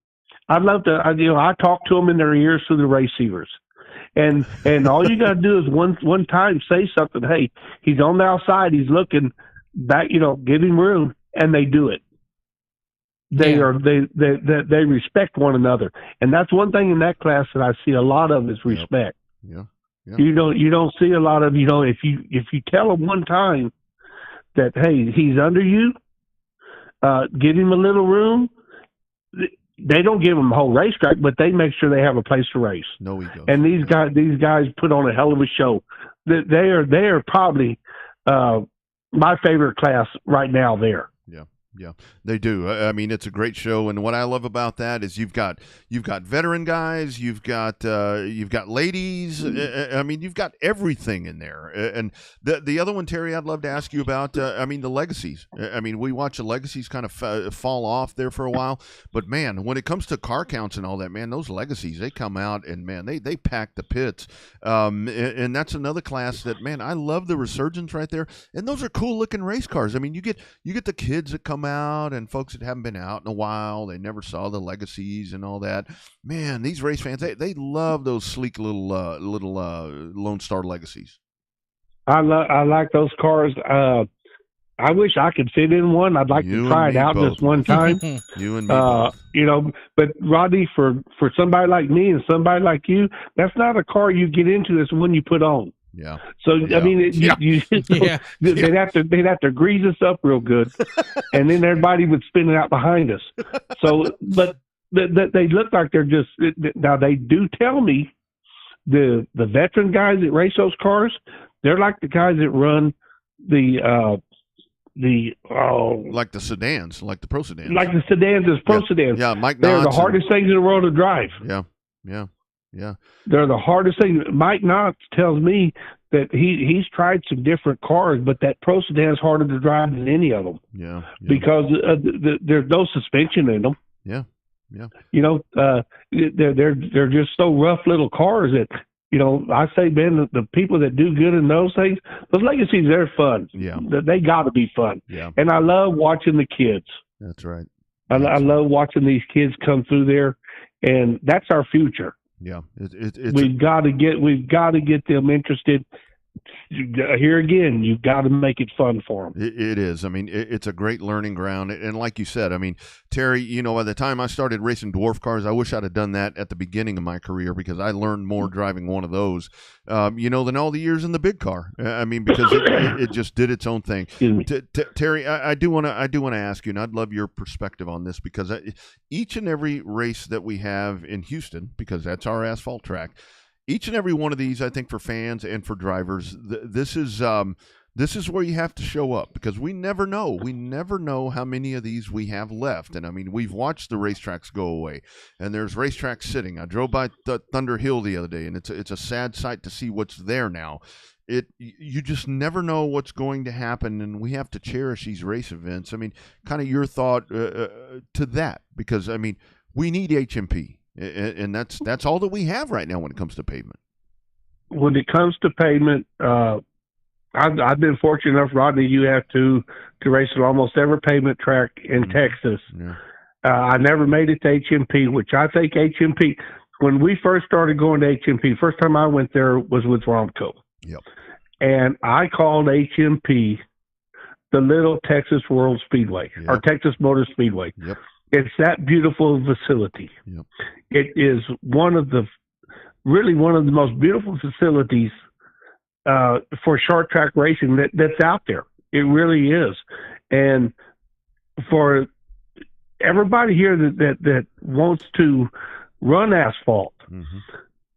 I love to, I talk to them in their ears through the receivers. And all you got to do is one time say something. Hey, he's on the outside. He's looking back, give him room. And they do it. They respect one another. And that's one thing in that class that I see a lot of is respect. Yeah. You don't see a lot of, if you tell them one time that, hey, he's under you, give him a little room. They don't give them a whole racetrack, but they make sure they have a place to race. No egos. And these guys put on a hell of a show. They are probably my favorite class right now there. Yeah, they do. I mean, it's a great show, and what I love about that is you've got veteran guys, you've got ladies. I mean, you've got everything in there. And the other one, Terry, I'd love to ask you about. I mean, the legacies. I mean, we watch the legacies kind of fall off there for a while, but man, when it comes to car counts and all that, man, those legacies, they come out and man, they pack the pits. And that's another class that, man, I love the resurgence right there. And those are cool looking race cars. I mean, you get the kids that come out and folks that haven't been out in a while, they never saw the legacies and all that. Man, these race fans, they love those sleek little Lone Star legacies. I like those cars. I wish I could fit in one. I'd like to try it out both. Just one time. You and me both. But Rodney, for somebody like me and somebody like you, that's not a car you get into. It's one you put on. Yeah. So I mean, they'd have to grease us up real good, and then everybody would spin it out behind us. So, but they look like they're just now. They do tell me the veteran guys that race those cars, they're like the guys that run like the sedans, like the pro sedans, like the sedans as pro sedans. Yeah, Mike. They're the hardest things in the world to drive. Yeah. They're the hardest thing. Mike Knotts tells me that he's tried some different cars, but that Pro Sedan is harder to drive than any of them. Yeah. Because there's no suspension in them. Yeah. They're just so rough little cars that, I say, man, the people that do good in those things, those legacies, they're fun. Yeah. They got to be fun. Yeah. And I love watching the kids. That's right. I love watching these kids come through there, and that's our future. Yeah, we've got to get them interested. Here again, you've got to make it fun for them. It is. I mean, it's a great learning ground. And like you said, I mean, Terry, by the time I started racing dwarf cars, I wish I'd have done that at the beginning of my career because I learned more driving one of those, than all the years in the big car. I mean, because it just did its own thing. Terry, I do want to ask you, and I'd love your perspective on this because each and every race that we have in Houston, because that's our asphalt track, each and every one of these, I think, for fans and for drivers, this is where you have to show up because we never know. We never know how many of these we have left. And I mean, we've watched the racetracks go away, and there's racetracks sitting. I drove by Thunder Hill the other day, and it's a sad sight to see what's there now. You just never know what's going to happen, and we have to cherish these race events. I mean, kind of your thought to that, because I mean, we need HMP. And that's all that we have right now when it comes to pavement. When it comes to pavement, I've been fortunate enough, Rodney, you have to race at almost every pavement track in Texas. Yeah. I never made it to HMP, which I think HMP, when we first started going to HMP, first time I went there was with Romco. Yep. And I called HMP the Little Texas World Speedway, or Texas Motor Speedway. Yep. It's that beautiful facility. Yep. It is one of the most beautiful facilities for short track racing that's out there. It really is. And for everybody here that wants to run asphalt,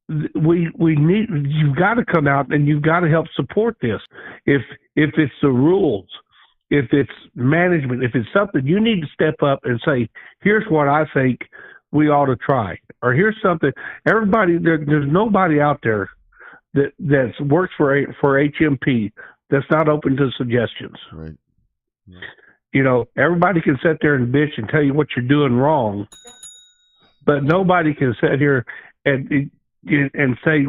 you've got to come out and you've got to help support this. If it's the rules, if it's management, if it's something, you need to step up and say, here's what I think we ought to try. Or here's something. Everybody, there's nobody out there that works for HMP that's not open to suggestions. Right. Yeah. Everybody can sit there and bitch and tell you what you're doing wrong, but nobody can sit here and say,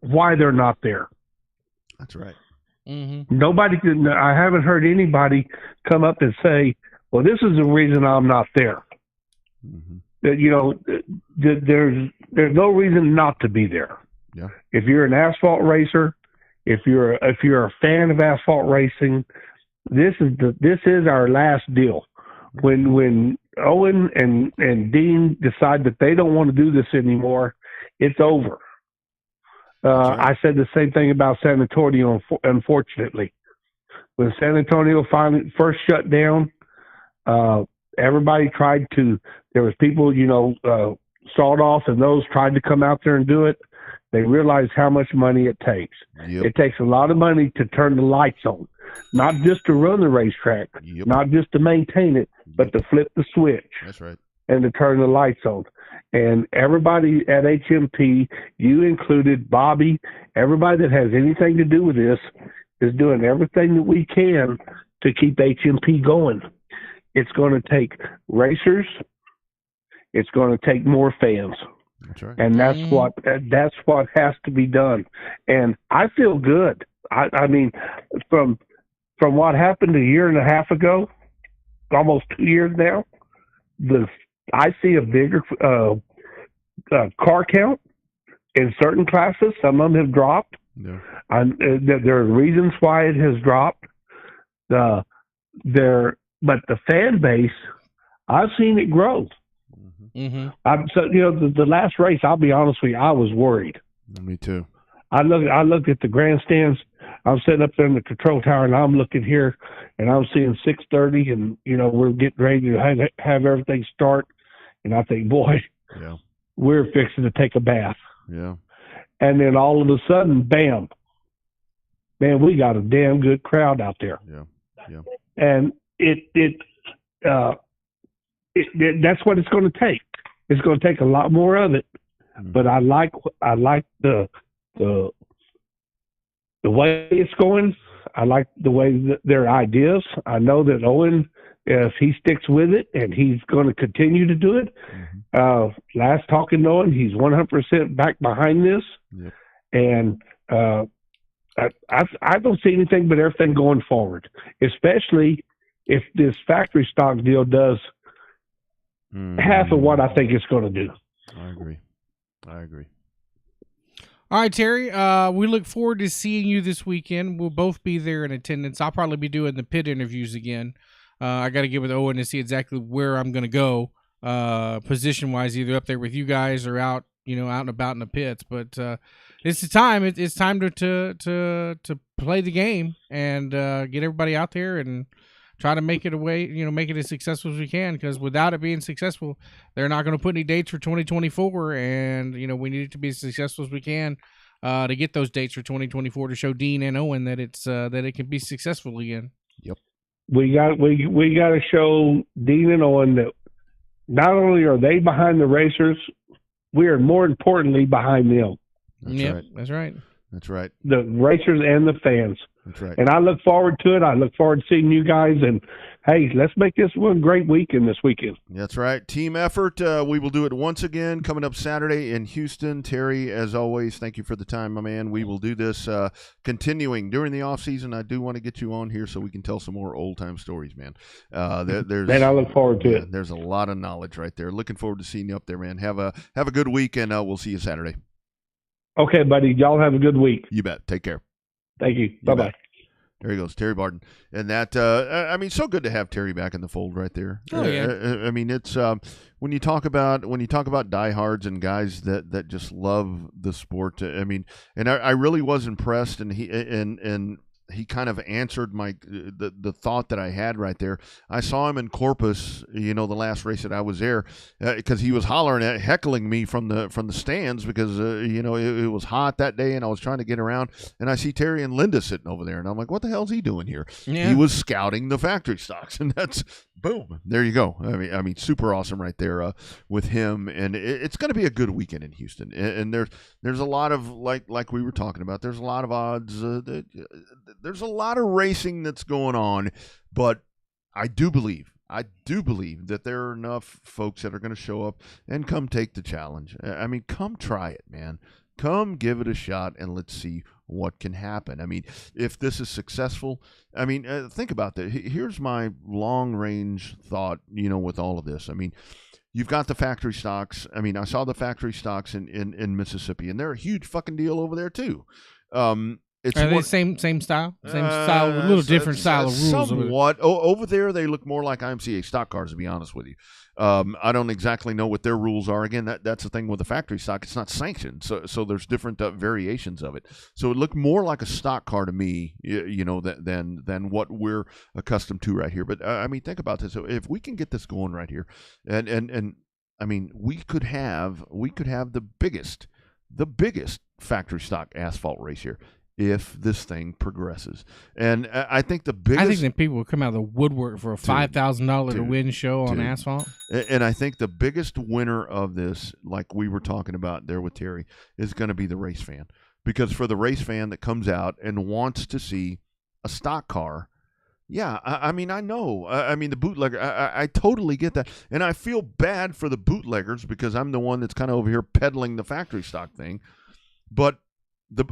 why they're not there. That's right. Nobody can. I haven't heard anybody come up and say, "Well, this is the reason I'm not there." There's no reason not to be there. Yeah. If you're an asphalt racer, if you're a fan of asphalt racing, this is our last deal. When Owen and Dean decide that they don't want to do this anymore, it's over. Right. I said the same thing about San Antonio, unfortunately. When San Antonio finally first shut down, everybody tried to, there was people, sawed off, and those tried to come out there and do it. They realized how much money it takes. Yep. It takes a lot of money to turn the lights on, not just to run the racetrack, not just to maintain it, but to flip the switch. That's right. And to turn the lights on. And everybody at HMP, you included, Bobby, everybody that has anything to do with this is doing everything that we can to keep HMP going. It's going to take racers. It's going to take more fans. That's right. And that's what has to be done. And I feel good. I mean, from what happened a year and a half ago, almost 2 years now, I see a bigger car count in certain classes. Some of them have dropped. Yeah. There are reasons why it has dropped. But the fan base, I've seen it grow. The last race, I'll be honest with you, I was worried. Me too. I looked at the grandstands. I'm sitting up there in the control tower, and I'm looking here, and I'm seeing 6:30, and we're getting ready to have everything start. And I think, boy, we're fixing to take a bath. Yeah. And then all of a sudden, bam, man, we got a damn good crowd out there. Yeah. Yeah. And that's what it's going to take. It's going to take a lot more of it. But I like the way it's going. I like the way their ideas. I know that Owen, if he sticks with it, and he's going to continue to do it. Last talking to Owen, he's 100% back behind this. Yep. And I don't see anything but everything going forward, especially if this factory stock deal does half of what I think it's going to do. I agree. All right, Terry, we look forward to seeing you this weekend. We'll both be there in attendance. I'll probably be doing the pit interviews again. I got to get with Owen to see exactly where I'm going to go, position-wise, either up there with you guys or out and about in the pits. But it's the time. It's time to play the game and get everybody out there and try to make it make it as successful as we can, because without it being successful, they're not going to put any dates for 2024, and we need it to be as successful as we can to get those dates for 2024 to show Dean and Owen that it can be successful again. Yep. We got to show Dean and Owen that not only are they behind the racers, we are more importantly behind them. That's right. That's right. The racers and the fans. That's right. And I look forward to it. I look forward to seeing you guys. And, hey, let's make this one great weekend this weekend. That's right. Team effort. We will do it once again coming up Saturday in Houston. Terry, as always, thank you for the time, my man. We will do this continuing during the off season. I do want to get you on here so we can tell some more old-time stories, man. Man, I look forward to it. There's a lot of knowledge right there. Looking forward to seeing you up there, man. Have a good week, and we'll see you Saturday. Okay, buddy. Y'all have a good week. You bet. Take care. Thank you. Bye-bye. There he goes, Terry Barden. And that, so good to have Terry back in the fold right there. Oh, yeah. It's when you talk about diehards and guys that just love the sport. And I really was impressed, and he kind of answered the thought that I had right there. I saw him in Corpus, the last race that I was there, because he was heckling me from the stands because it was hot that day, and I was trying to get around, and I see Terry and Linda sitting over there, and I'm like, what the hell's he doing here? Yeah. He was scouting the factory stocks, and that's boom. There you go. I mean, super awesome right there with him, and it's going to be a good weekend in Houston, and there's a lot of like we were talking about. There's a lot of odds. There's a lot of racing that's going on, but I do believe I do believe that there are enough folks that are going to show up and come take the challenge. I mean, come try it, man. Come give it a shot and let's see what can happen. I mean, if this is successful, I mean, think about that. Here's my long-range thought, with all of this. I mean, you've got the factory stocks. I mean, I saw the factory stocks in Mississippi, and they're a huge fucking deal over there, too. Are they same style? Same style, a little different style of rules. Somewhat. Over there, they look more like IMCA stock cars, to be honest with you. I don't exactly know what their rules are. Again, that's the thing with the factory stock. It's not sanctioned, so there's different variations of it. So it looked more like a stock car to me, than what we're accustomed to right here. But I mean, think about this. So if we can get this going right here, and I mean, we could have the biggest factory stock asphalt race here, if this thing progresses. And I think the biggest... I think that people will come out of the woodwork for a $5,000 to win show on asphalt. And I think the biggest winner of this, like we were talking about there with Terry, is going to be the race fan. Because for the race fan that comes out and wants to see a stock car, yeah, I mean, I know. I mean, the bootlegger, I totally get that. And I feel bad for the bootleggers because I'm the one that's kind of over here peddling the factory stock thing. But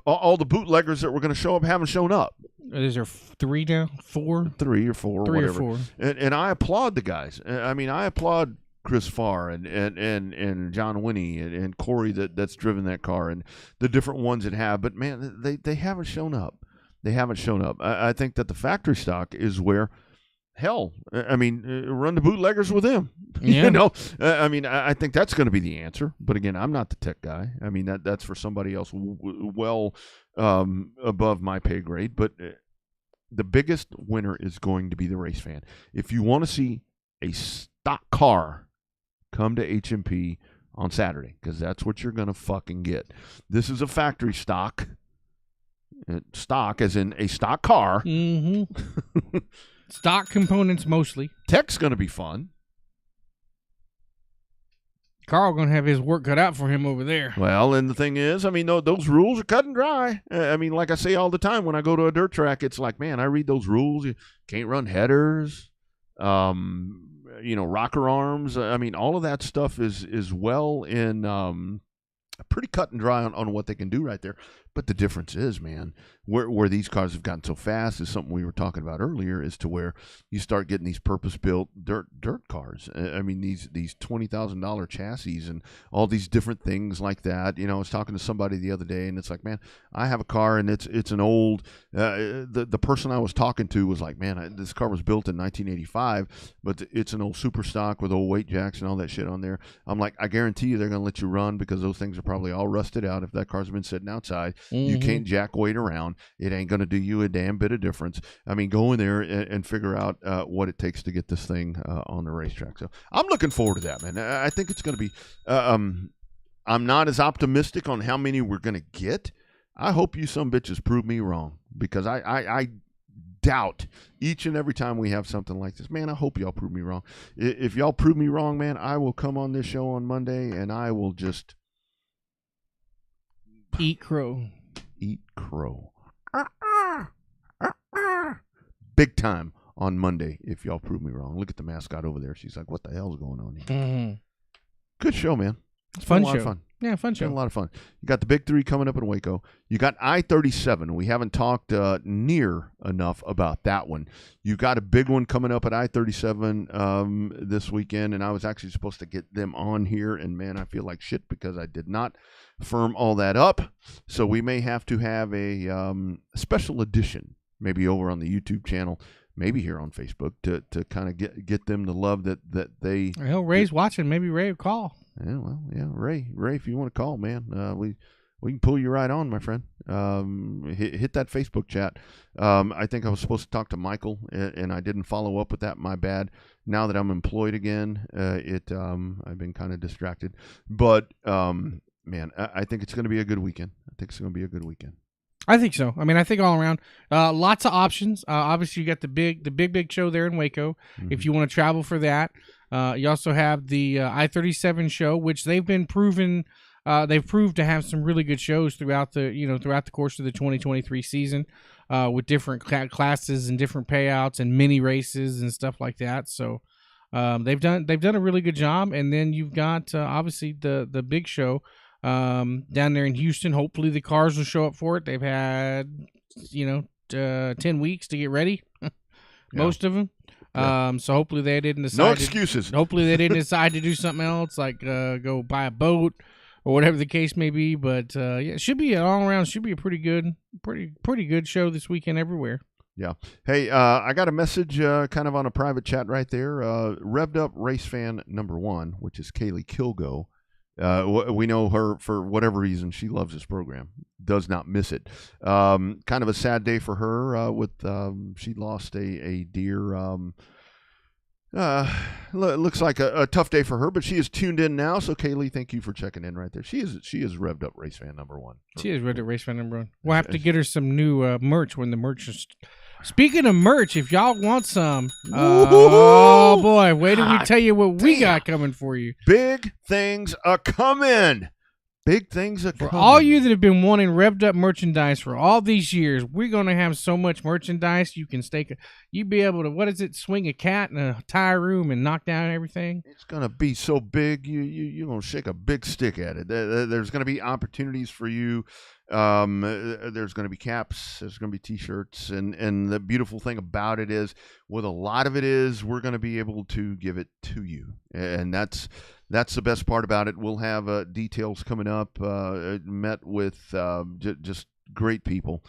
all the bootleggers that were going to show up haven't shown up. Is there 3 now? 4? 3 or 4, three whatever. or 4. And I applaud the guys. I mean, I applaud Chris Farr and John Winnie and Corey that's driven that car and the different ones that have. But man, they haven't shown up. They haven't shown up. I think that the factory stock is where. Hell, I mean, run the bootleggers with them. Yeah. I mean, I think that's going to be the answer. But again, I'm not the tech guy. I mean, that's for somebody else well above my pay grade. But the biggest winner is going to be the race fan. If you want to see a stock car, come to HMP on Saturday because that's what you're going to fucking get. This is a factory stock. Stock as in a stock car. Mm-hmm. Stock components mostly. Tech's going to be fun. Carl going to have his work cut out for him over there. Well, and the thing is, I mean, those rules are cut and dry. I mean, like I say all the time when I go to a dirt track, it's like, man, I read those rules. You can't run headers, rocker arms. I mean, all of that stuff is well in pretty cut and dry on what they can do right there. But the difference is, man, where these cars have gotten so fast is something we were talking about earlier, is to where you start getting these purpose-built dirt cars. I mean, these $20,000 chassis and all these different things like that. I was talking to somebody the other day, and it's like, man, I have a car, and it's an old. The person I was talking to was like, man, this car was built in 1985, but it's an old super stock with old weight jacks and all that shit on there. I'm like, I guarantee you they're going to let you run because those things are probably all rusted out if that car's been sitting outside. Mm-hmm. You can't jack weight around. It ain't going to do you a damn bit of difference. I mean, go in there and figure out what it takes to get this thing on the racetrack. So I'm looking forward to that, man. I think it's going to be I'm not as optimistic on how many we're going to get. I hope you some bitches prove me wrong because I doubt each and every time we have something like this. Man, I hope y'all prove me wrong. If y'all prove me wrong, man, I will come on this show on Monday and I will just eat crow. Big time on Monday if y'all prove me wrong. Look at the mascot over there. She's like, what the hell's going on here? Mm-hmm. Good show, man. It's fun a lot show. Of fun. Yeah, fun show. Been a lot of fun. You got the big 3 coming up in Waco. You got I-37. We haven't talked near enough about that one. You got a big one coming up at I-37 this weekend, and I was actually supposed to get them on here, and man, I feel like shit because I did not firm all that up. So we may have to have a special edition, maybe over on the YouTube channel, maybe here on Facebook, to kind of get them the love that they. Well, Ray's watching. Maybe Ray will call. Yeah, well, yeah, Ray, if you want to call, man, we can pull you right on, my friend. Hit that Facebook chat. I think I was supposed to talk to Michael, and I didn't follow up with that. My bad. Now that I'm employed again, I've been kind of distracted. But man, I think it's going to be a good weekend. I think so. I mean, I think all around, lots of options. Obviously, you got the big show there in Waco. Mm-hmm. If you want to travel for that, you also have the I-37 show, which they've proved to have some really good shows throughout the course of the 2023 season, with different classes and different payouts and mini races and stuff like that. So, They've done a really good job. And then you've got obviously the big show down there in Houston. Hopefully the cars will show up for it. They've had 10 weeks to get ready, most of them. So hopefully they didn't decide. No excuses. Hopefully they didn't decide to do something else, like go buy a boat or whatever the case may be. But it should be all around. Should be a pretty good show this weekend everywhere. Yeah. Hey, I got a message kind of on a private chat right there. Revved Up race fan number 1, which is Kaylee Kilgo. We know her for whatever reason. She loves this program. Does not miss it. Kind of a sad day for her. She lost a deer. Looks like a tough day for her, but she is tuned in now. So Kaylee, thank you for checking in right there. She is Revved Up race fan number 1. She is Revved Up race fan number 1. We'll have to get her some new merch when the merch is. Speaking of merch, if y'all want some, oh boy, wait till we tell you what we got coming for you. Big things are coming. Big things are coming. For all you that have been wanting Revved Up merchandise for all these years, we're going to have so much merchandise you can you'd be able to, swing a cat in a tire room and knock down everything? It's going to be so big, you're going to shake a big stick at it. There's going to be opportunities for you. There's going to be caps, there's going to be t-shirts, and the beautiful thing about it is, with a lot of it is, we're going to be able to give it to you, and that's the best part about it. We'll have details coming up. Met with just great people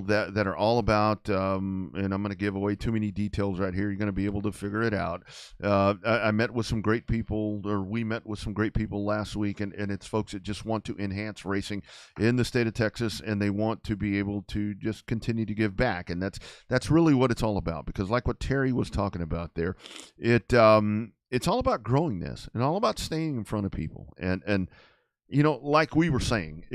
that are all about, and I'm going to give away too many details right here. You're going to be able to figure it out. I met with some great people, or we met with some great people last week, and it's folks that just want to enhance racing in the state of Texas, and they want to be able to just continue to give back, and that's really what it's all about. Because like what Terry was talking about there, it's all about growing this and all about staying in front of people, and like we were saying,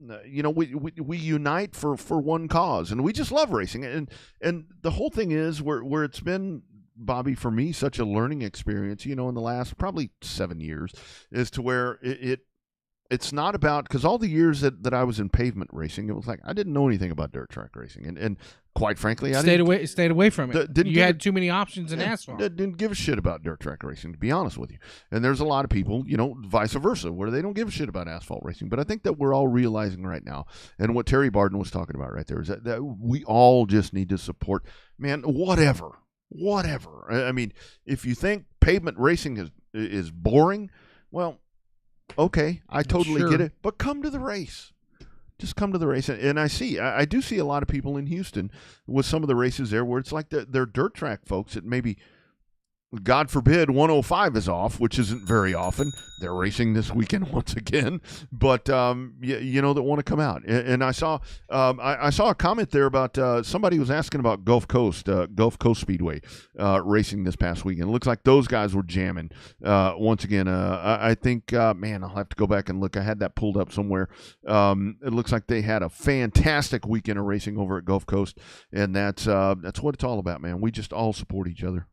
we unite for one cause, and we just love racing, and the whole thing is where it's been, Bobby, for me, such a learning experience, in the last probably 7 years, is to where it's not about, because all the years that I was in pavement racing, it was like I didn't know anything about dirt track racing, and quite frankly, I stayed away from it. You had too many options in asphalt. Didn't give a shit about dirt track racing, to be honest with you. And there's a lot of people, vice versa, where they don't give a shit about asphalt racing. But I think that we're all realizing right now, and what Terry Barden was talking about right there, is that we all just need to support, man, whatever. I mean, if you think pavement racing is boring, well, okay, I totally get it. But come to the race. Just come to the race. And I do see a lot of people in Houston with some of the races there where it's like they're dirt track folks that maybe, God forbid, 105 is off, which isn't very often. They're racing this weekend once again, but that want to come out. And I saw a comment there about somebody was asking about Gulf Coast Speedway racing this past weekend. It looks like those guys were jamming once again. I think, man, I'll have to go back and look. I had that pulled up somewhere. It looks like they had a fantastic weekend of racing over at Gulf Coast, and that's what it's all about, man. We just all support each other.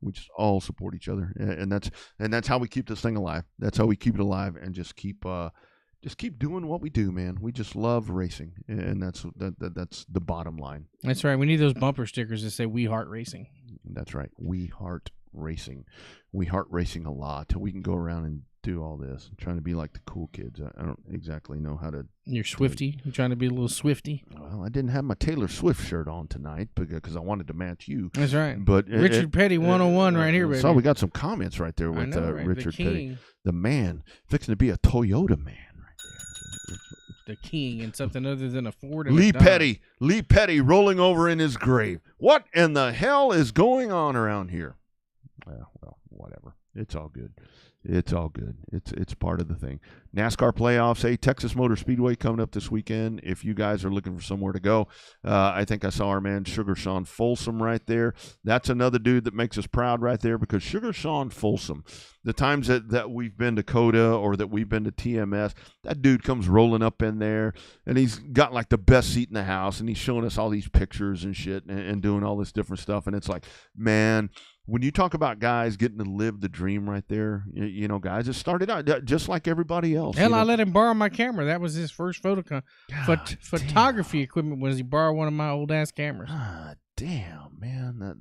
Each other, and that's how we keep this thing alive. That's how we keep it alive, and just keep doing what we do, man. We just love racing, and that's the bottom line. That's right. We need those bumper stickers that say "We Heart Racing." That's right. We heart racing. We heart racing a lot. We can go around and do all this. I'm trying to be like the cool kids. I don't exactly know how to. You're Swifty. You're trying to be a little Swifty. Well, I didn't have my Taylor Swift shirt on tonight because I wanted to match you. That's right. But Richard Petty 101 right here, baby. So we got some comments right there with right? Richard Petty, the man fixing to be a Toyota man right there. The king and something other than a Ford. And Lee Petty rolling over in his grave. What in the hell is going on around here? Well, whatever. It's all good. It's all good. It's part of the thing. NASCAR playoffs, Texas Motor Speedway coming up this weekend. If you guys are looking for somewhere to go, I think I saw our man Sugar Sean Folsom right there. That's another dude that makes us proud right there, because Sugar Sean Folsom, the times that we've been to COTA or that we've been to TMS, that dude comes rolling up in there, and he's got like the best seat in the house, and he's showing us all these pictures and shit and doing all this different stuff. And it's like, man, when you talk about guys getting to live the dream right there, guys, it started out just like everybody else. Hell, I let him borrow my camera. That was his first photography equipment, was he borrowed one of my old ass cameras. Damn, man,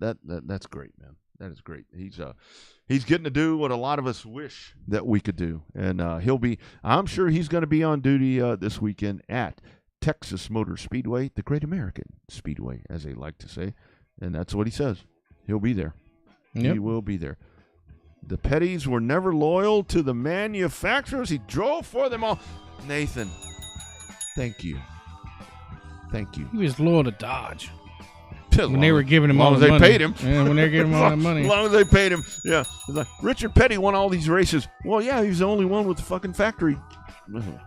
that's great, man. That is great. He's getting to do what a lot of us wish that we could do, and I'm sure he's going to be on duty this weekend at Texas Motor Speedway, the Great American Speedway, as they like to say, and that's what he says. He'll be there. Yep. He will be there. The Petties were never loyal to the manufacturers. He drove for them all. Nathan, thank you. Thank you. He was loyal to Dodge. When they were giving him all the money. As long as they paid him. Yeah, when they were giving him all the money. As long as they paid him. Yeah. It's like, Richard Petty won all these races. Well, yeah, he was the only one with the fucking factory. Whatever.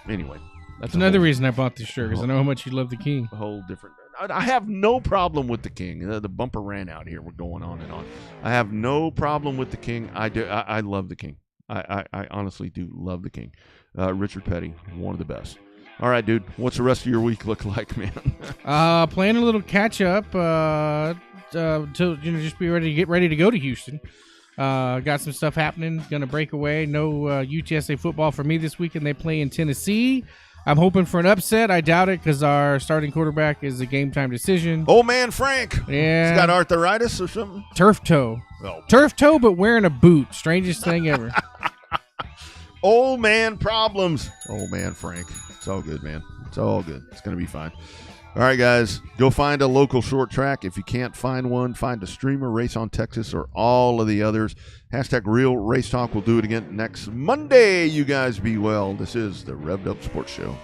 Anyway. That's another reason I bought this shirt, because I know how much you love the King. A whole different. I have no problem with the King. The bumper ran out here. We're going on and on. I have no problem with the King. I do. I love the King. I honestly do love the King. Richard Petty, one of the best. All right, dude. What's the rest of your week look like, man? Playing a little catch up to just be ready to go to Houston. Got some stuff happening. Gonna break away. No UTSA football for me this weekend. They play in Tennessee. I'm hoping for an upset. I doubt it because our starting quarterback is a game time decision. Old man Frank. Yeah. He's got arthritis or something. Turf toe. Oh. Turf toe, but wearing a boot. Strangest thing ever. Old man problems. Old man Frank. It's all good, man. It's all good. It's going to be fine. All right, guys. Go find a local short track. If you can't find one, find a streamer, Race on Texas, or all of the others. #Real Race Talk. We'll do it again next Monday. You guys be well. This is the Revved Up Sports Show.